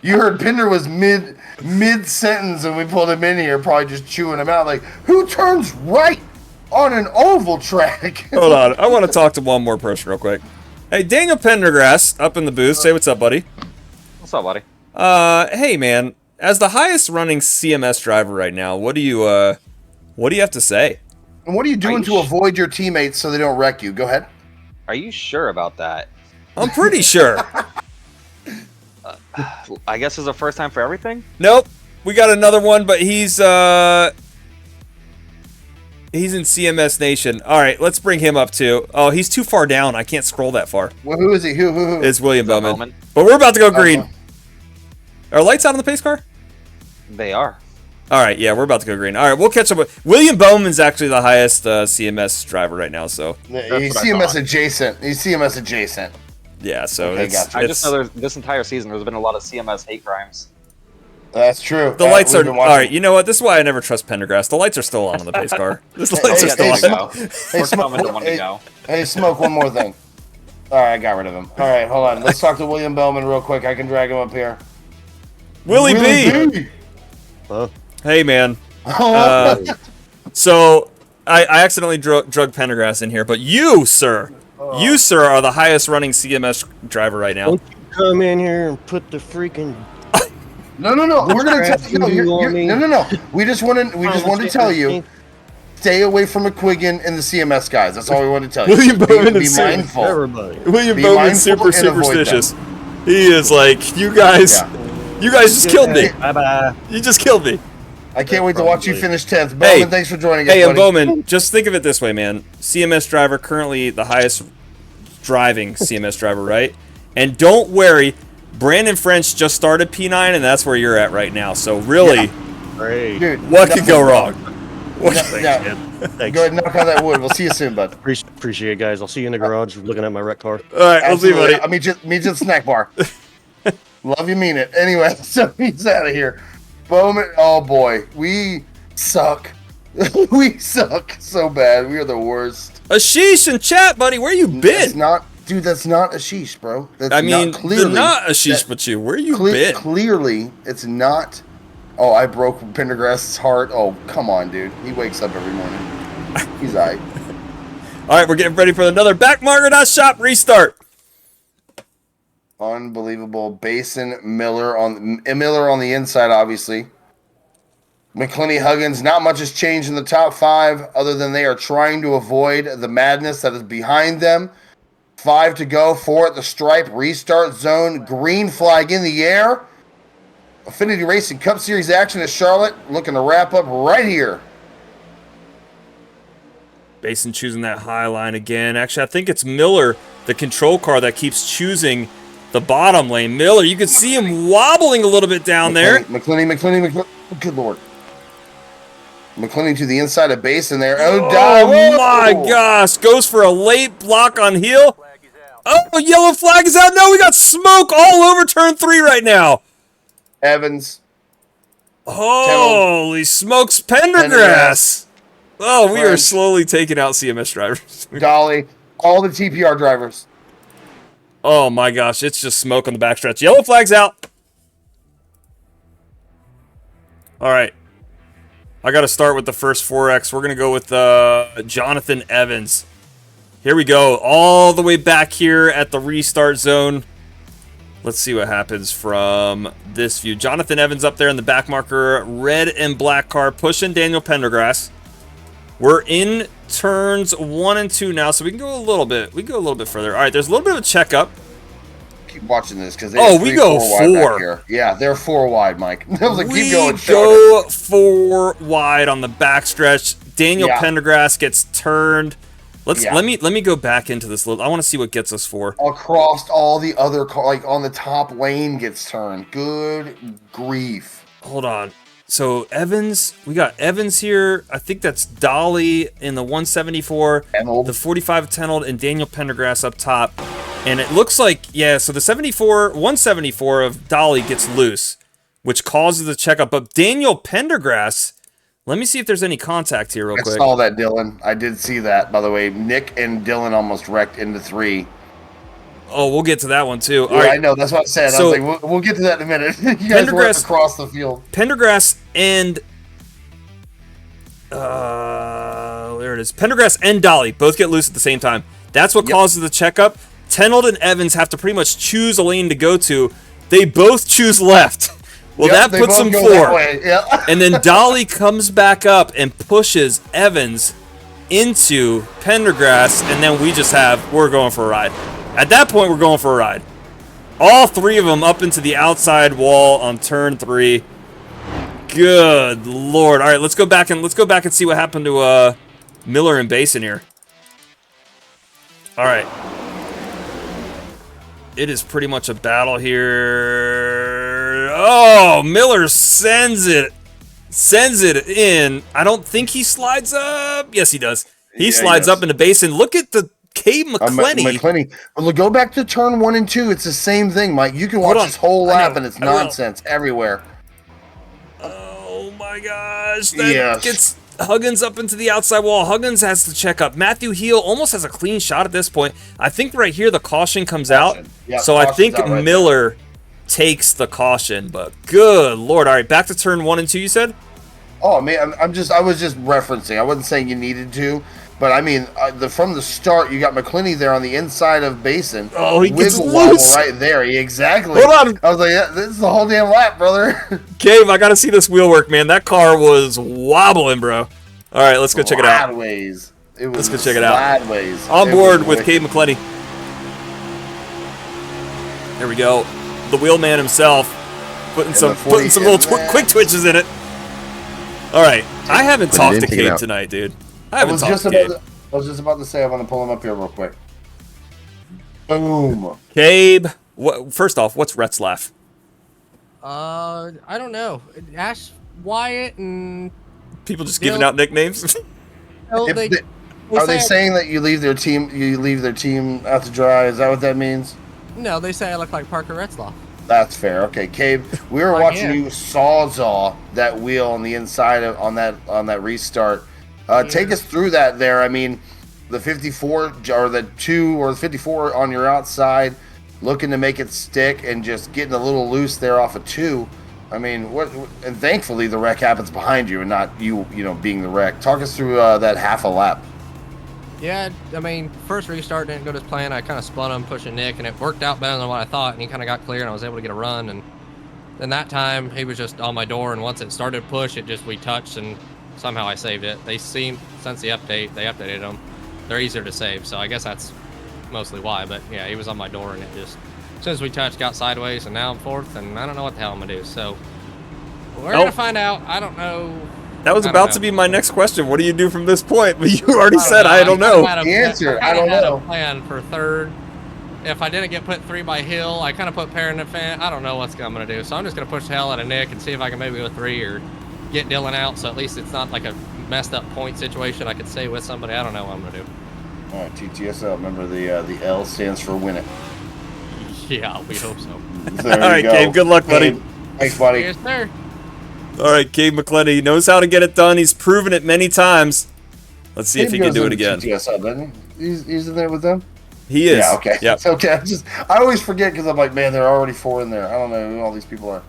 You heard Pinder was mid sentence and we pulled him in here, probably just chewing him out like, who turns right on an oval track?
Hold on, I want to talk to one more person real quick. Hey, Daniel Pendergrass up in the booth. Say what's up, buddy.
What's up, buddy?
Hey man, as the highest running CMS driver right now, what do you have to say?
And what are you doing to avoid your teammates so they don't wreck you? Go ahead.
Are you sure about that?
I'm pretty sure.
I guess it's the first time for everything?
Nope. We got another one, but he's in CMS Nation. All right, let's bring him up too. Oh, he's too far down. I can't scroll that far.
Well, who is he? Who?
It's William Bowman. But we're about to go green. Are lights out on the pace car?
They are.
All right, yeah, we're about to go green. All right, we'll catch up with William Bowman's actually the highest CMS driver right now. So
he's CMS adjacent. He's CMS adjacent.
Yeah, so
Okay,
it's,
gotcha.
I just know this entire season there's been a lot of CMS hate crimes.
That's true.
the lights are all right. You know what? This is why I never trust Pendergrass. The lights are still on the pace car. This lights are still on.
Hey, Smoke, one more thing. All right, I got rid of him. All right, hold on. Let's talk to William Bellman real quick. I can drag him up here.
Willie B.
Huh?
Hey, man. So I accidentally drug Pendergrass in here, but you, sir, are the highest running CMS driver right now.
Don't you come in here and put the freaking.
No. We're gonna tell you. No. We just wanted to tell you. Stay away from McQuiggan and the CMS guys. That's all we want to tell you.
William Bowman
be
is
mindful.
Everybody.
William Bowman's super superstitious. He is like, you guys just killed me.
Bye-bye.
You just killed me.
I can't wait to watch you finish 10th. Bowman, thanks for joining us,
Hey, and
buddy.
Bowman, just think of it this way, man. CMS driver, currently the highest driving CMS driver, right? And don't worry, Brandon French just started P9, and that's where you're at right now. So really,
Dude,
what could go wrong?
Thanks.
Go ahead and knock on that wood. We'll see you soon, bud.
Appreciate it, guys. I'll see you in the garage looking at my wreck car.
All right, we'll see you, buddy.
I meet you at the snack bar. Love you, mean it. Anyway, so he's out of here. Bowman, oh boy, we suck. We suck so bad. We are the worst.
Ashish in chat, buddy, where you been?
That's not Ashish, bro. That's not clearly
not Ashish, but you. Where you been?
Clearly, it's not. Oh, I broke Pendergrass's heart. Oh, come on, dude. He wakes up every morning. He's all right.
All right, we're getting ready for another backmarker.shop restart.
Unbelievable. Basin, Miller on the inside, obviously. McClenny, Huggins, not much has changed in the top 5 other than they are trying to avoid the madness that is behind them. 5 to go, 4 at the stripe, restart zone, green flag in the air. Affinity Racing Cup Series action at Charlotte, looking to wrap up right here.
Basin choosing that high line again. Actually, I think it's Miller, the control car, that keeps choosing the bottom lane. Miller, you can see him wobbling a little bit down there.
McClenny. Good Lord. McClenny to the inside of Basin there.
Oh my gosh. Goes for a late block on heel. Oh, yellow flag is out. No, we got smoke all over turn 3 right now.
Evans.
Holy smokes, Pendergrass. Oh, we are slowly taking out CMS drivers.
Dolly. All the TPR drivers.
Oh my gosh, it's just smoke on the backstretch. Yellow flag's out. All right. I got to start with the first 4X. We're going to go with Jonathan Evans. Here we go. All the way back here at the restart zone. Let's see what happens from this view. Jonathan Evans up there in the back marker. Red and black car pushing Daniel Pendergrass. We're in turns 1 and 2 now, so we can go a little bit. We can go a little bit further. All right, there's a little bit of a checkup.
Keep watching this because
we go 4.
Yeah, they're 4 wide, Mike. I was like, keep going.
We go 4 wide on the backstretch. Daniel Pendergrass gets turned. Let me go back into this little. I want to see what gets us 4.
Across all the other cars, like on the top lane gets turned. Good grief.
Hold on. So Evans, we got Evans here. I think that's Dolly in the 174, the 45 Tenold, and Daniel Pendergrass up top. And it looks like, so the 174 of Dolly gets loose, which causes the checkup. But Daniel Pendergrass, let me see if there's any contact here real quick.
I saw that, Dylan. I did see that, by the way. Nick and Dylan almost wrecked into 3.
Oh, we'll get to that one too.
Yeah, all right. I know. That's what I said. So, I was like, we'll get to that in a minute. You guys were across the field.
Pendergrass and there it is. Pendergrass and Dolly both get loose at the same time. That's what causes the checkup. Tenold and Evans have to pretty much choose a lane to go to. They both choose left. Well, that puts them 4. And then Dolly comes back up and pushes Evans into Pendergrass, and then we're going for a ride. At that point, we're going for a ride. All 3 of them up into the outside wall on turn 3. Good Lord. All right, let's go back and see what happened to Miller and Basin here. All right. It is pretty much a battle here. Oh, Miller sends it in. I don't think he slides up. Yes, he does. He slides up into Basin. Look at the Cade McClenny.
McClenny. Well, go back to turn 1 and 2. It's the same thing, Mike. You can watch this whole lap, and it's nonsense everywhere.
Oh my gosh! That gets Huggins up into the outside wall. Huggins has to check up. Matthew Heel almost has a clean shot at this point. I think right here the caution comes out.
Yeah,
so I think Miller takes the caution. But good lord! All right, back to turn 1 and 2. You said?
Oh man, I was just referencing. I wasn't saying you needed to. But I mean, from the start, you got McClenny there on the inside of Basin.
Oh, he gets
Wiggle
loose
wobble right there. Exactly.
Hold on.
I was like, yeah, this is the whole damn lap, brother.
Cave, I gotta see this wheel work, man. That car was wobbling, bro. All right, let's go check it out.
Sideways.
Let's go check it out.
Sideways.
On board with Cade McClenny. There we go. The wheelman himself putting some little quick twitches in it. All right, I haven't talked to Cade tonight, dude. I was just
about to say I want to pull him up here real quick. Boom.
Cabe, first off, what's Retzlaff?
I don't know. Ash Wyatt and
people just giving out nicknames.
Are they saying that you leave their team? You leave their team out to dry? Is that what that means?
No, they say I look like Parker Retzlaff.
That's fair. Okay, Cabe, we were watching you sawzall that wheel on the inside on that restart. Take us through that there. I mean, the 54 or the 2 or the 54 on your outside, looking to make it stick and just getting a little loose there off of 2. I mean, what? And thankfully the wreck happens behind you and not you being the wreck. Talk us through that half a lap.
Yeah, I mean, first restart didn't go to plan. I kind of spun him, pushing Nick, and it worked out better than what I thought. And he kind of got clear, and I was able to get a run. And then that time he was just on my door, and once it started to push, we touched and. Somehow I saved it. They seem, since the update, they updated them. They're easier to save, so I guess that's mostly why. But yeah, he was on my door, and it just, as soon as we touched, got sideways, and now I'm 4th, and I don't know what the hell I'm gonna do. So we're gonna find out. I don't know.
That was about to be my next question. What do you do from this point? But you already said I don't know.
The answer, I don't
know. I had
know.
a plan for 3rd. If I didn't get put 3 by Hill, I kind of put Perrin and Fan. I don't know what I'm gonna do. So I'm just gonna push the hell out of Nick and see if I can maybe go 3 or get Dylan out, so at least it's not like a messed up point situation. I could stay with somebody. I don't know what I'm gonna do.
All right, TTSL. Remember the L stands for win it.
Yeah, we hope so.
All right, Gabe. Good luck, buddy.
Thanks, buddy.
Yes, sir.
All right, Gabe McClenny. He knows how to get it done. He's proven it many times. Let's see if he can do it again.
TTSL, doesn't he? He's in there with them.
He is.
Yeah. Okay.
Yep.
It's okay. I always forget because I'm like, man, there are already 4 in there. I don't know who all these people are.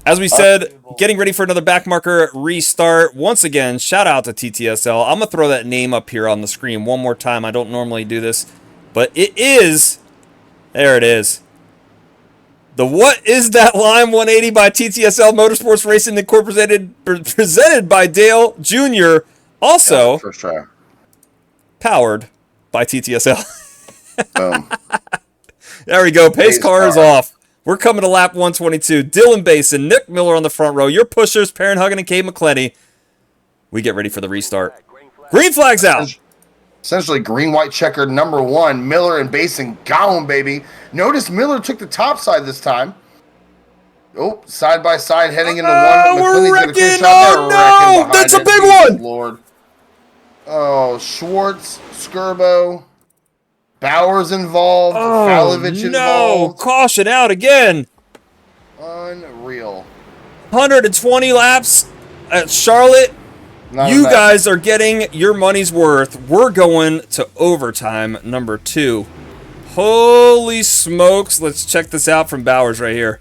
As we said, getting ready for another backmarker restart. Once again, shout out to TTSL. I'm going to throw that name up here on the screen one more time. I don't normally do this, but it is, there it is. The What Is That Line 180 by TTSL Motorsports Racing Incorporated, presented by Dale Jr., also
first try.
Powered by TTSL.
Boom.
There we go. Pace car is off. We're coming to lap 122. Dylan Basin, Nick Miller on the front row. Your pushers, Perrin Huggin and Cade McClenny. We get ready for the restart. Green flag's out.
Essentially green, white checkered number 1. Miller and Basin gone, baby. Notice Miller took the top side this time. Oh, side by side heading into 1.
We're wrecking. Oh, no. That's a big one.
Lord. Oh, Schwartz, Skirbo. Bowers involved. Falovich involved.
Caution out again.
Unreal.
120 laps at Charlotte. You guys are getting your money's worth. We're going to overtime number 2. Holy smokes. Let's check this out from Bowers right here.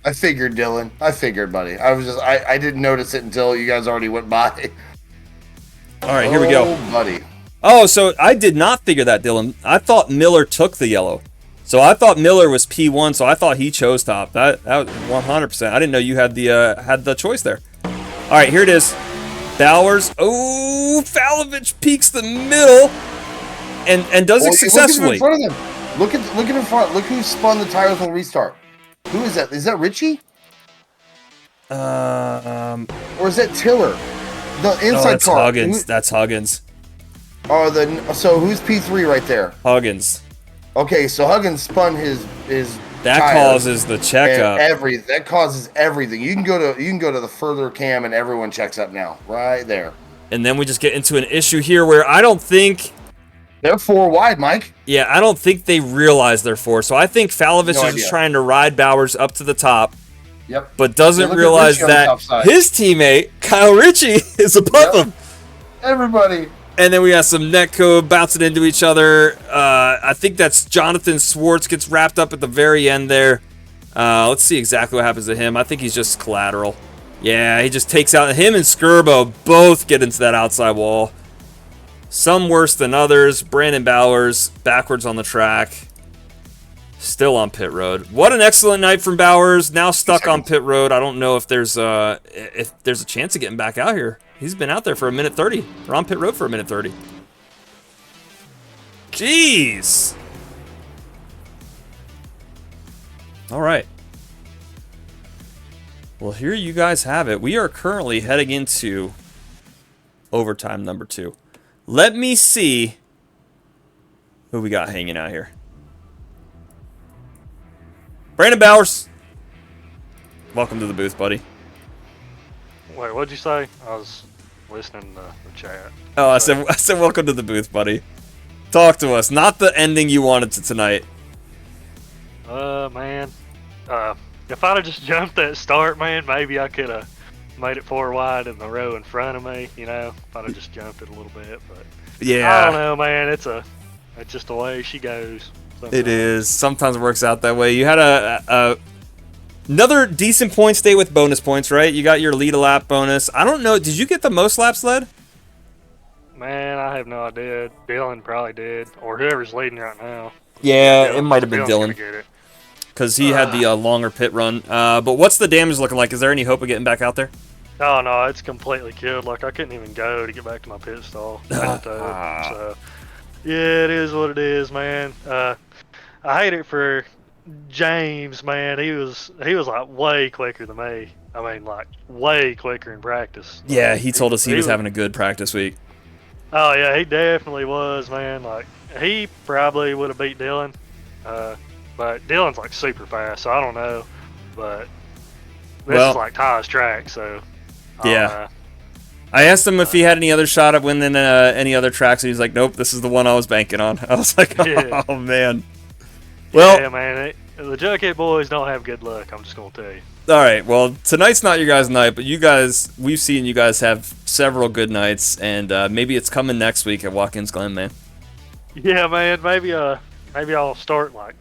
I figured, Dylan. I figured, buddy. I didn't notice it until you guys already went by.
All right, here we go.
Buddy.
Oh, so I did not figure that, Dylan. I thought Miller took the yellow. So I thought Miller was P1, so I thought he chose top. That was 100%. I didn't know you had the choice there. All right, here it is. Bowers. Oh, Falovich peeks the middle and does it successfully.
Look in front of them. Look at in front. Look who spun the tires on the restart. Who is that? Is that Richie? Or is that Tiller? The inside
that's
car.
Huggins. That's Huggins.
Oh, so who's P3 right there?
Huggins.
Okay, so Huggins spun his
that causes the checkup.
That causes everything. You can go to the further cam and everyone checks up now, right there.
And then we just get into an issue here where I don't think
They're 4 wide, Mike.
Yeah, I don't think they realize they're 4. So I think Falovich
No
is
idea.
just trying to ride Bowers up to the top.
Yep.
But doesn't
Yeah, look at
realize
Richie on the
that
top side.
his teammate, Kyle Ritchie, is above him.
Everybody.
And then we got some netcode bouncing into each other. I think that's Jonathan Swartz gets wrapped up at the very end there. Let's see exactly what happens to him. I think he's just collateral. Yeah, he just takes out him and Skirbo both get into that outside wall. Some worse than others. Brandon Bowers backwards on the track. Still on pit road. What an excellent night from Bowers. Now stuck on pit road. I don't know if there's a chance of getting back out here. He's been out there for a minute 30. Or on pit road for a minute 30. Jeez. All right. Well, here you guys have it. We are currently heading into overtime number 2. Let me see who we got hanging out here. Brandon Bowers. Welcome to the booth, buddy.
Wait, what'd you say? I was listening to the chat.
Oh, I said welcome to the booth, buddy. Talk to us. Not the ending you wanted to tonight.
Man. If I'd have just jumped that start, man, maybe I could have made it 4 wide in the row in front of me, you know, if I'd have just jumped it a little bit, but
Yeah.
I don't know, man. It's just the way she goes. Sometimes.
It is. Sometimes it works out that way. You had another decent points day with bonus points, right? You got your lead a lap bonus. I don't know. Did you get the most laps led?
Man, I have no idea. Dylan probably did, or whoever's leading right now.
Yeah, it might have been
Dylan's
Dylan.
gonna get it.
Because he had the longer pit run. But what's the damage looking like? Is there any hope of getting back out there?
Oh no, it's completely killed. Like I couldn't even go to get back to my pit stall. So yeah, it is what it is, man. I hate it for James, man. He was like way quicker than me. I mean, like way quicker in practice.
Yeah, he told us he was having a good practice week.
Oh yeah, he definitely was, man. Like he probably would have beat Dylan. But Dylan's like super fast, so I don't know. But this is like Ty's track, so
yeah. I asked him if he had any other shot at winning any other tracks, and he's like, "Nope, this is the one I was banking on." I was like,
Yeah.
"Oh man." Well,
yeah, man, the Jughead boys don't have good luck. I'm just gonna tell you.
All right. Well, tonight's not your guys' night, but you guys, we've seen you guys have several good nights, and maybe it's coming next week at Watkins Glen, man.
Yeah, man. Maybe I'll start like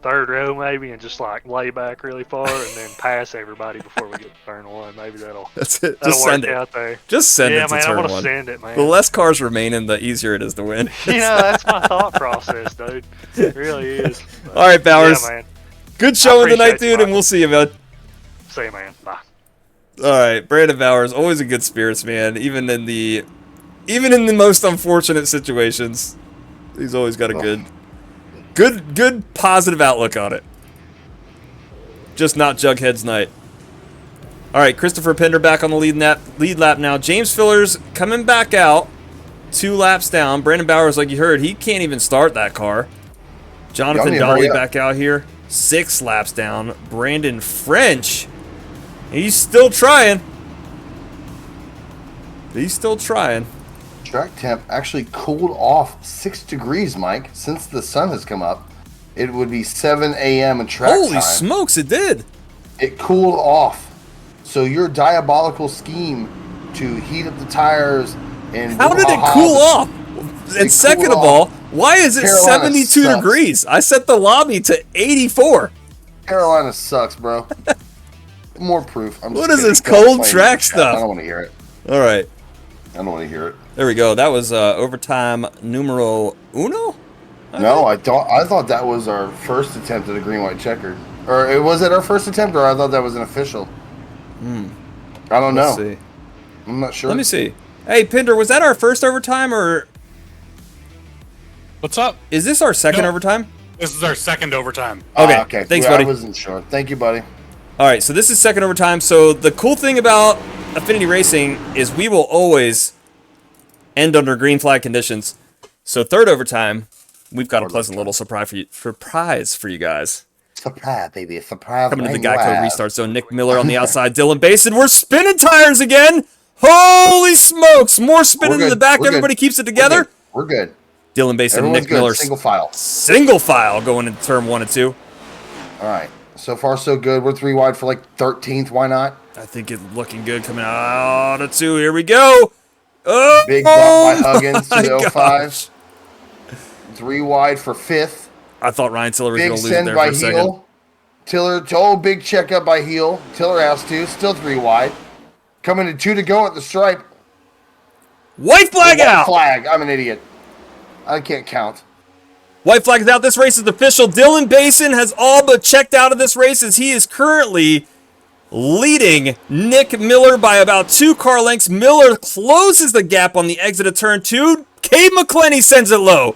3rd row maybe and just like lay back really far and then pass everybody before we get to turn 1. Maybe that'll
That's it.
that'll
Just
work
send it
out there.
Just send it to
man,
turn
I want to
1.
send it, man.
The less cars remaining, the easier it is to win.
You know, that's my thought process, dude. It really is. But,
all right, Bowers.
Yeah, man.
Good showing tonight,
appreciate
dude,
you,
and we'll see you, man.
See you, man. Bye.
All right, Brandon Bowers, always in good spirits, man. Even in the most unfortunate situations, he's always got a good positive outlook on it. Just not Jughead's night. All right, Christopher Pinder back on the lead lap now. James Fillers coming back out, 2 laps down. Brandon Bowers, like you heard, he can't even start that car. Jonathan Dolly back out here, 6 laps down. Brandon French, he's still trying.
Track temp actually cooled off 6 degrees, Mike, since the sun has come up. It would be 7 a.m. in track time.
Holy smokes, it did.
It cooled off. So your diabolical scheme to heat up the tires and
how did it cool off? And second of all, why is it 72 degrees? I set the lobby to 84.
Carolina sucks, bro. More proof.
What is this cold track stuff?
I don't want to hear it.
All right.
I don't want to hear it.
There we go. That was overtime numero uno?
No, I thought that was our first attempt at a green-white checker. Or was it our first attempt, or I thought that was an official? I don't know.
Let's see.
I'm not sure.
Let me see. Hey, Pinder, was that our first overtime, or...
What's up?
Is this our second overtime?
This is our second overtime.
Okay,
okay.
Thanks, buddy.
I wasn't sure. Thank you, buddy.
All right, so this is second overtime. So the cool thing about Affinity Racing is we will always end under green flag conditions. So third overtime, we've got a pleasant little surprise for you guys.
Surprise, baby. Surprise.
Coming to the Geico restart zone. Nick Miller on the outside. Dylan Basin. We're spinning tires again. Holy smokes. More spinning in the back. Everybody keeps it together.
We're good.
Dylan Basin,
Everyone's
Nick
good.
Miller.
Single file.
Single file going into turn 1 and 2.
All right. So far, so good. We're 3 wide for like 13th. Why not?
I think it's looking good coming out of 2. Here we go. Oh,
Big bump by Huggins to
my
the
gosh.
05. 3 wide for 5th.
I thought Ryan Tiller was
Big
going to lose it
send
there
by
for a second.
Heel. Tiller, big checkup by Heel. Tiller has to. Still 3 wide. Coming to 2 to go at the stripe.
White flag out.
Flag. I'm an idiot. I can't count.
White flag is out. This race is official. Dylan Basin has all but checked out of this race as he is currently leading Nick Miller by about 2 car lengths. Miller closes the gap on the exit of turn 2. Cade McClenny sends it low.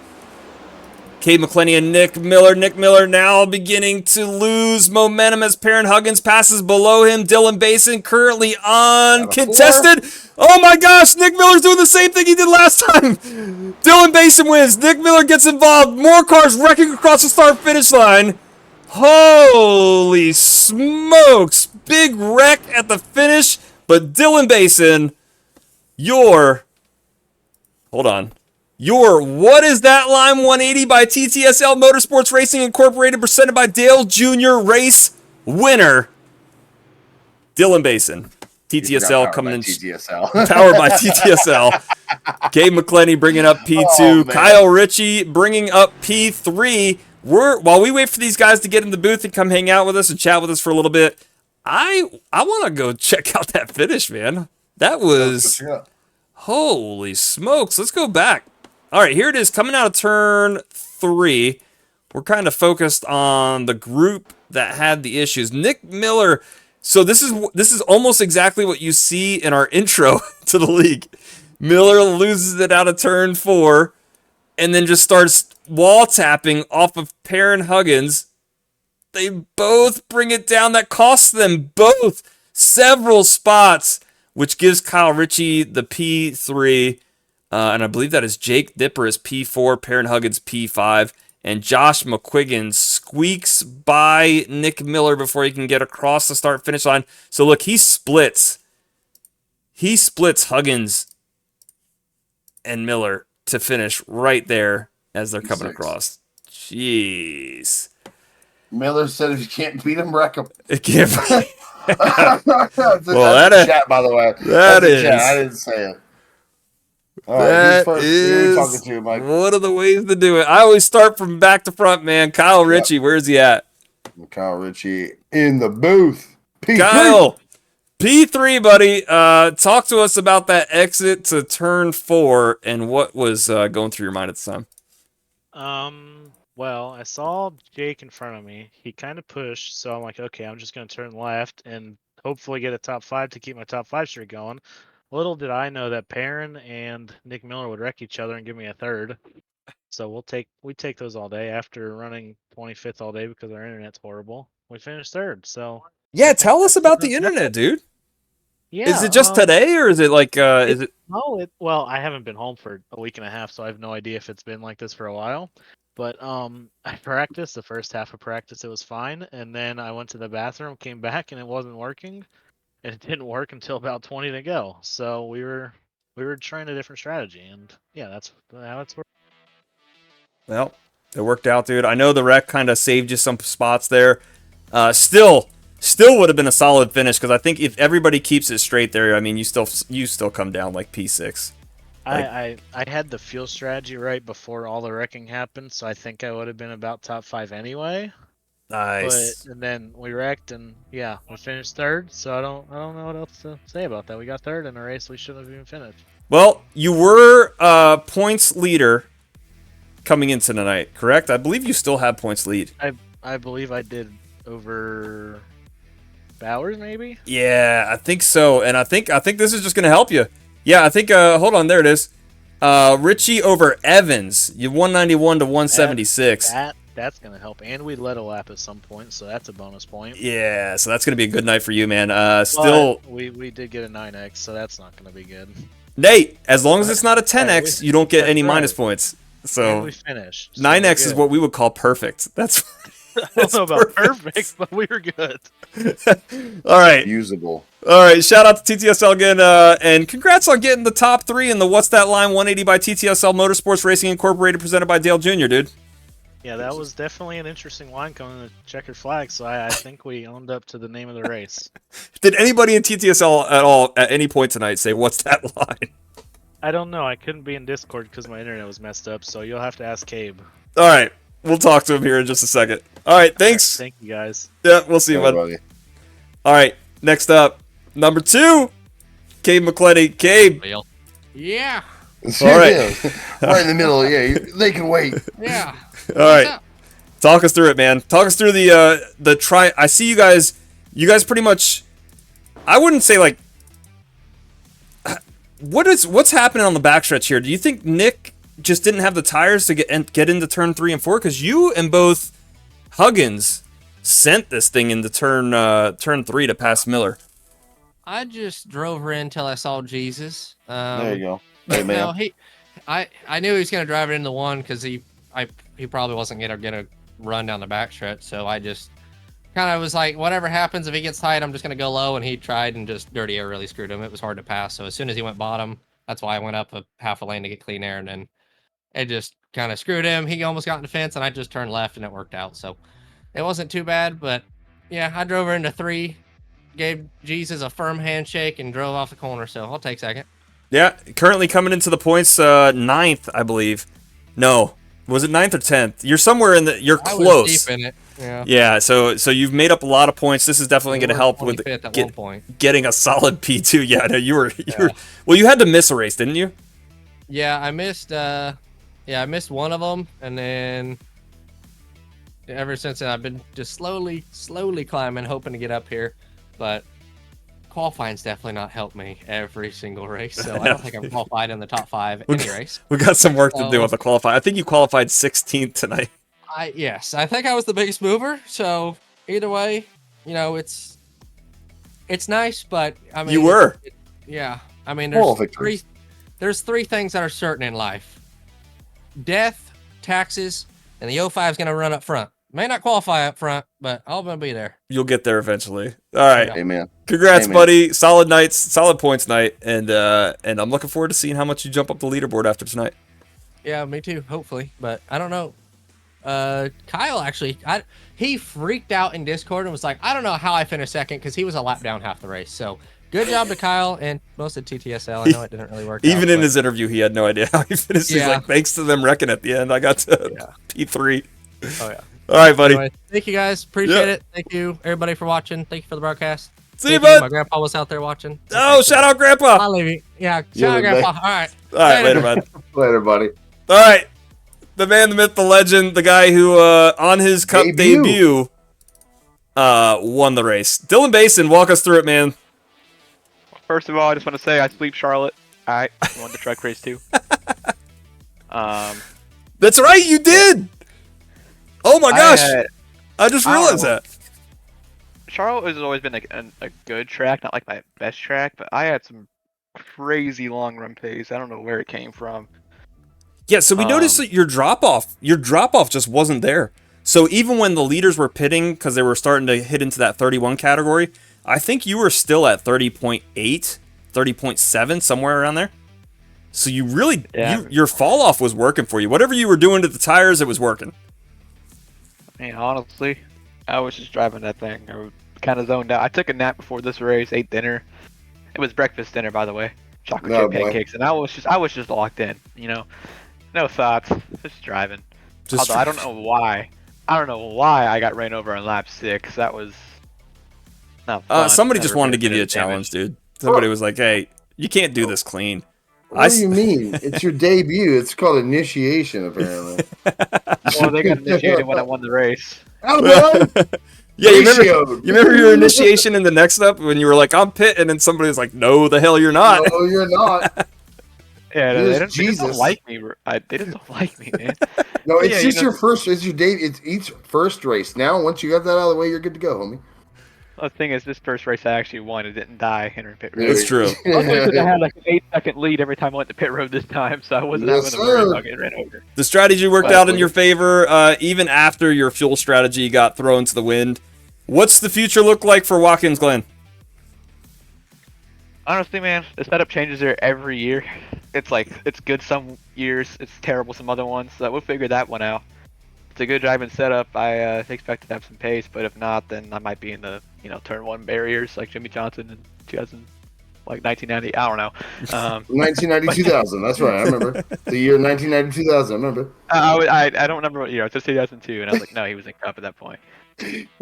Cade McClenny and Nick Miller. Nick Miller now beginning to lose momentum as Perrin Huggins passes below him. Dylan Basin currently uncontested. Oh my gosh, Nick Miller's doing the same thing he did last time. Dylan Basin wins. Nick Miller gets involved. More cars wrecking across the start-finish line. Holy smokes. Big wreck at the finish. But Dylan Basin, your What Is That Line 180 by TTSL Motorsports Racing Incorporated, presented by Dale Jr. race winner, Dylan Basin. TTSL coming in.
TTSL.
Powered by TTSL. Cade McClenny bringing up P2. Kyle Ritchie bringing up P3. While we wait for these guys to get in the booth and come hang out with us and chat with us for a little bit, I want to go check out that finish, man. That was... Holy smokes. Let's go back. All right, here it is coming out of turn 3. We're kind of focused on the group that had the issues. Nick Miller. So this is almost exactly what you see in our intro to the league. Miller loses it out of turn 4 and then just starts wall tapping off of Perrin Huggins. They both bring it down. That costs them both several spots, which gives Kyle Ritchie the P3. And I believe that is Jake Dipper is P4, Perrin Huggins P5, and Josh McQuiggan squeaks by Nick Miller before he can get across the start-finish line. So look, he splits Huggins and Miller to finish right there as they're coming across. Jeez.
Miller said if you can't beat him, wreck him.
It can't be.
Well, that's a chat, by the way.
That is.
Chat. I didn't say it. All right,
That
who are we
is
talking to, Mike?
one of the ways to do it. I always start from back to front, man. Kyle Ritchie, where's he at?
Kyle Ritchie in the booth. P3.
Kyle, P3, buddy. Talk to us about that exit to turn 4 and what was going through your mind at the time.
Well, I saw Jake in front of me. He kind of pushed, so I'm like, okay, I'm just going to turn left and hopefully get a top 5 to keep my top 5 streak going. Little did I know that Perrin and Nick Miller would wreck each other and give me a third. So we take those all day after running 25th all day because our internet's horrible. We finished third. So
Yeah, tell us about the internet, dude.
Yeah,
is it just today or is it like is it?
No, well, I haven't been home for a week and a half, so I have no idea if it's been like this for a while. But I practiced the first half of practice, it was fine, and then I went to the bathroom, came back, and it wasn't working. And it didn't work until about 20 to go. So we were trying a different strategy, and yeah, that's how it's worked.
Well, it worked out, dude. I know the wreck kind of saved you some spots there. Still would have been a solid finish because I think if everybody keeps it straight there, I mean, you still come down like P6.
I had the fuel strategy right before all the wrecking happened, so I think I would have been about top 5 anyway.
Nice.
And then we wrecked, and yeah, we finished third. So I don't know what else to say about that. We got third in a race we shouldn't have even finished.
Well, you were points leader coming into tonight, correct? I believe you still have points lead.
I believe I did over Bowers, maybe.
Yeah, I think so, and I think this is just gonna help you. Yeah, I think. Hold on, there it is. Ritchie over Evans. You 191 to 176.
That's going to help. And we led a lap at some point, so that's a bonus point.
Yeah, so that's going to be a good night for you, man.
Still, we did get a 9x, so that's not going to be good.
Nate, as long as it's not a 10x, you don't get any minus points. So
and we finished. So
9x is what we would call perfect. That's
I don't know about perfect, but we were good.
All right.
Usable.
All right. Shout out to TTSL again, and congrats on getting the top 3 in the What's That Line 180 by TTSL Motorsports Racing Incorporated, presented by Dale Jr., dude.
Yeah, that was definitely an interesting line coming to checkered flag, so I think we owned up to the name of the race.
Did anybody in TTSL at all at any point tonight say, "What's that line"?
I don't know. I couldn't be in Discord because my internet was messed up, so you'll have to ask Cabe.
All right. We'll talk to him here in just a second. All right. Thanks.
Thank you, guys.
Yeah, we'll see you, bud. All right. Next up, number 2, Cabe McClenny. Cabe.
Yeah.
All right.
Right in the middle. Yeah, they can wait.
Yeah.
All right. Talk us through it, man. Talk us through the try. I see you guys pretty much, I wouldn't say like, what's happening on the backstretch here? Do you think Nick just didn't have the tires to get into turn 3 and 4? Because you and both Huggins sent this thing into turn 3 to pass Miller.
I just drove her in until I saw Jesus.
There you go. Hey, man.
No, I knew he was gonna drive it into 1 because he probably wasn't gonna run down the backstretch. So I just kind of was like, whatever happens, if he gets tight, I'm just gonna go low. And he tried, and just dirty air really screwed him. It was hard to pass. So as soon as he went bottom, that's why I went up a half a lane to get clean air, and then it just kind of screwed him. He almost got in the fence, and I just turned left, and it worked out. So it wasn't too bad. But yeah, I drove her into 3, gave Jesus a firm handshake, and drove off the corner. So I'll take second.
Yeah, currently coming into the points, 9th, I believe. No, was it 9th or 10th? You're somewhere in the. You're close.
I was deep in it. Yeah.
Yeah. So you've made up a lot of points. This is definitely going to help with getting a solid P2. Yeah, no, you were. Well, you had to miss a race, didn't you?
Yeah, I missed. I missed one of them, and then ever since then, I've been just slowly climbing, hoping to get up here, but qualifying's definitely not helped me every single race, so I don't think I'm qualified in the top 5 any race.
We got some work to do with the qualifying. I think you qualified 16th tonight.
Yes, I think I was the biggest mover. So either way, it's nice, but I mean,
you were.
Yeah, I mean, there's 3 things that are certain in life: death, taxes, and the 05 is going to run up front. May not qualify up front, but I'm going to be there.
You'll get there eventually. All right.
Amen.
Congrats,
Amen.
buddy. Solid nights, solid points night, and I'm looking forward to seeing how much you jump up the leaderboard after tonight.
Yeah, me too. Hopefully, but I don't know. Kyle actually, he freaked out in Discord and was like, I don't know how I finished second because he was a lap down half the race. So good job to Kyle and most of TTSL. I know it didn't really work.
Even in his interview, he had no idea how he finished. He's like, thanks to them wrecking at the end, I got to P3.
Oh yeah.
All right, buddy.
Anyway, thank you guys. Appreciate it. Thank you everybody for watching. Thank you for the broadcast.
See you, bud.
My grandpa was out there watching.
Oh, shout out, Grandpa.
I'll leave you. Yeah, shout out, Grandpa. All right.
All right, later, bud.
Later, buddy.
All right. The man, the myth, the legend, the guy who, on his Cup debut won the race. Dylan Basin, walk us through it, man.
First of all, I just want to say I sweep Charlotte. I won the truck race too.
That's right, you did. Oh my gosh, I just realized that.
Charlotte has always been a good track, not like my best track, but I had some crazy long run pace. I don't know where it came from.
Yeah, so we noticed that your drop off just wasn't there. So even when the leaders were pitting because they were starting to hit into that 31 category, I think you were still at 30.8, 30.7, somewhere around there. So you really, your fall off was working for you. Whatever you were doing to the tires, it was working.
I mean, honestly, I was just driving that thing. I was kind of zoned out. I took a nap before this race, ate dinner. It was breakfast dinner, by the way. Chocolate chip pancakes, and I was just locked in. No thoughts, just driving. Although I don't know why I got ran over on lap 6. That was not fun.
Somebody just wanted to give you a challenge, dude. Somebody was like, "Hey, you can't do this clean."
What do you mean? It's your debut. It's called initiation, apparently.
Well, they got initiated when I won the race.
Yeah, you remember your initiation in the next up when you were like, "I'm pit," and then somebody was like, "No, the hell you're not."
No, you're not.
Yeah, they don't like me. They just don't like me, man.
No, it's just your first. It's your debut. It's each first race. Now, once you got that out of the way, you're good to go, homie.
The thing is, this first race I actually won. It didn't die entering pit road.
That's true.
Luckily, because I had like an 8-second lead every time I went to pit road this time, so I wasn't having to worry about getting ran over.
The strategy worked out in your favor, even after your fuel strategy got thrown to the wind. What's the future look like for Watkins Glen?
Honestly, man, the setup changes there every year. It's like, it's good some years, it's terrible some other ones, so we'll figure that one out. It's a good driving setup. I expect to have some pace, but if not, then I might be in the, turn one barriers like Jimmy Johnson in 1990. I don't know.
1990, 2000. That's right. I remember the year 1990, 2000. I remember.
I don't remember what year. It was 2002, and I was like, no, he was in Cup at that point.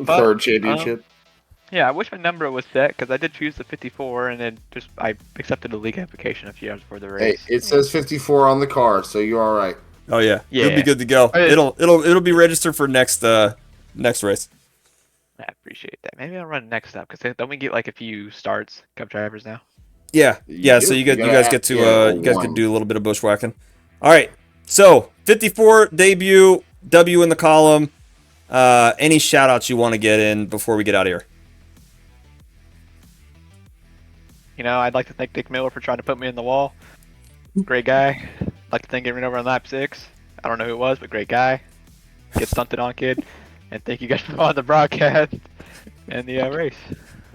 Third championship.
Yeah, I wish my number was set because I did choose the 54, and then I accepted the league application a few hours before the race.
Hey, it says 54 on the car, so you're all right.
Oh yeah, you'll be good to go. It'll be registered for next race.
I appreciate that. Maybe I'll run next up because don't we get like a few starts, Cup drivers now?
Yeah. So you guys get to do a little bit of bushwhacking. All right. So 54 debut, W in the column. Any shout outs you want to get in before we get out of here?
I'd like to thank Dick Miller for trying to put me in the wall. Great guy. I'd like to thank him over on lap 6. I don't know who it was, but great guy. Get stunted on, kid. And thank you guys for on the broadcast and the race.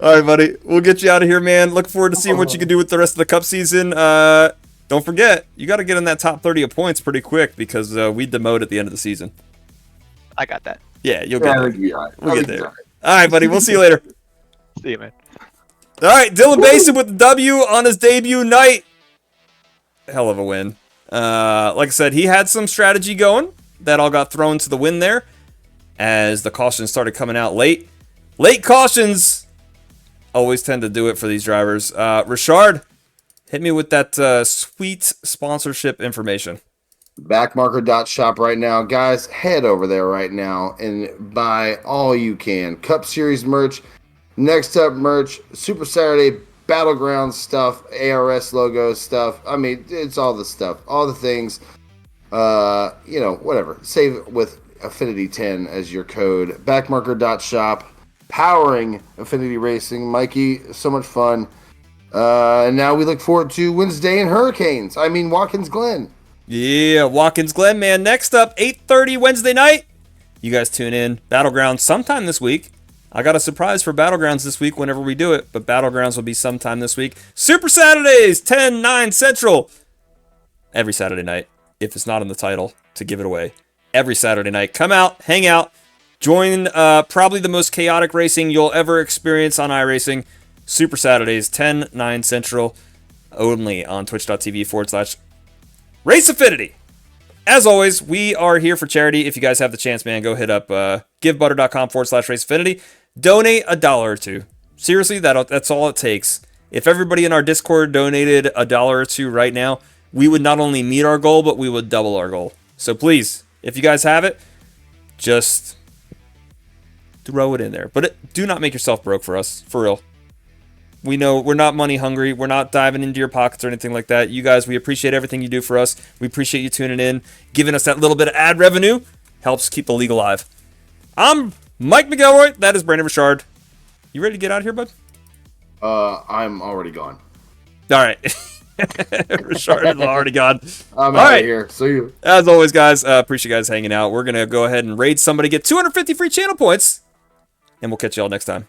All right, buddy. We'll get you out of here, man. Look forward to seeing what you can do with the rest of the Cup season. Don't forget, you got to get in that top 30 of points pretty quick because we demote at the end of the season.
I got that.
Yeah, you'll get there. We'll get there. All right, buddy. We'll see you later.
See you, man.
All right, Dylan Basin with the W on his debut night. Hell of a win. Like I said, he had some strategy going. That all got thrown to the wind there as the cautions started coming out late. Late cautions always tend to do it for these drivers. Richard, hit me with that sweet sponsorship information.
Backmarker.shop right now. Guys, head over there right now and buy all you can. Cup Series merch, Next Up merch, Super Saturday Battleground stuff, ARS logo stuff. I mean, it's all the stuff, all the things. Whatever. Save with Affinity 10 as your code. Backmarker.shop, powering Affinity Racing. Mikey, so much fun. And now we look forward to Wednesday and Watkins Glen.
Yeah, Watkins Glen, man. Next up, 8:30 Wednesday night. You guys tune in. Battlegrounds sometime this week. I got a surprise for Battlegrounds this week whenever we do it, but Battlegrounds will be sometime this week. Super Saturdays, 10, 9 Central. Every Saturday night, if it's not in the title, to give it away. Every Saturday night. Come out, hang out, join probably the most chaotic racing you'll ever experience on iRacing. Super Saturdays, 10, 9 Central, only on twitch.tv/Race Affinity. As always, we are here for charity. If you guys have the chance, man, go hit up givebutter.com/Race Affinity. Donate $1 or $2. Seriously, that's all it takes. If everybody in our Discord donated $1 or $2 right now, we would not only meet our goal, but we would double our goal. So please, if you guys have it, just throw it in there. But do not make yourself broke for us, for real. We know we're not money hungry. We're not diving into your pockets or anything like that. You guys, we appreciate everything you do for us. We appreciate you tuning in, giving us that little bit of ad revenue. Helps keep the league alive. I'm Mike McElroy. That is Brandon Richard. You ready to get out of here, bud?
I'm already gone.
All right. Richard is already gone.
I'm out of here. See you.
As always, guys, appreciate you guys hanging out. We're going to go ahead and raid somebody, get 250 free channel points, and we'll catch you all next time.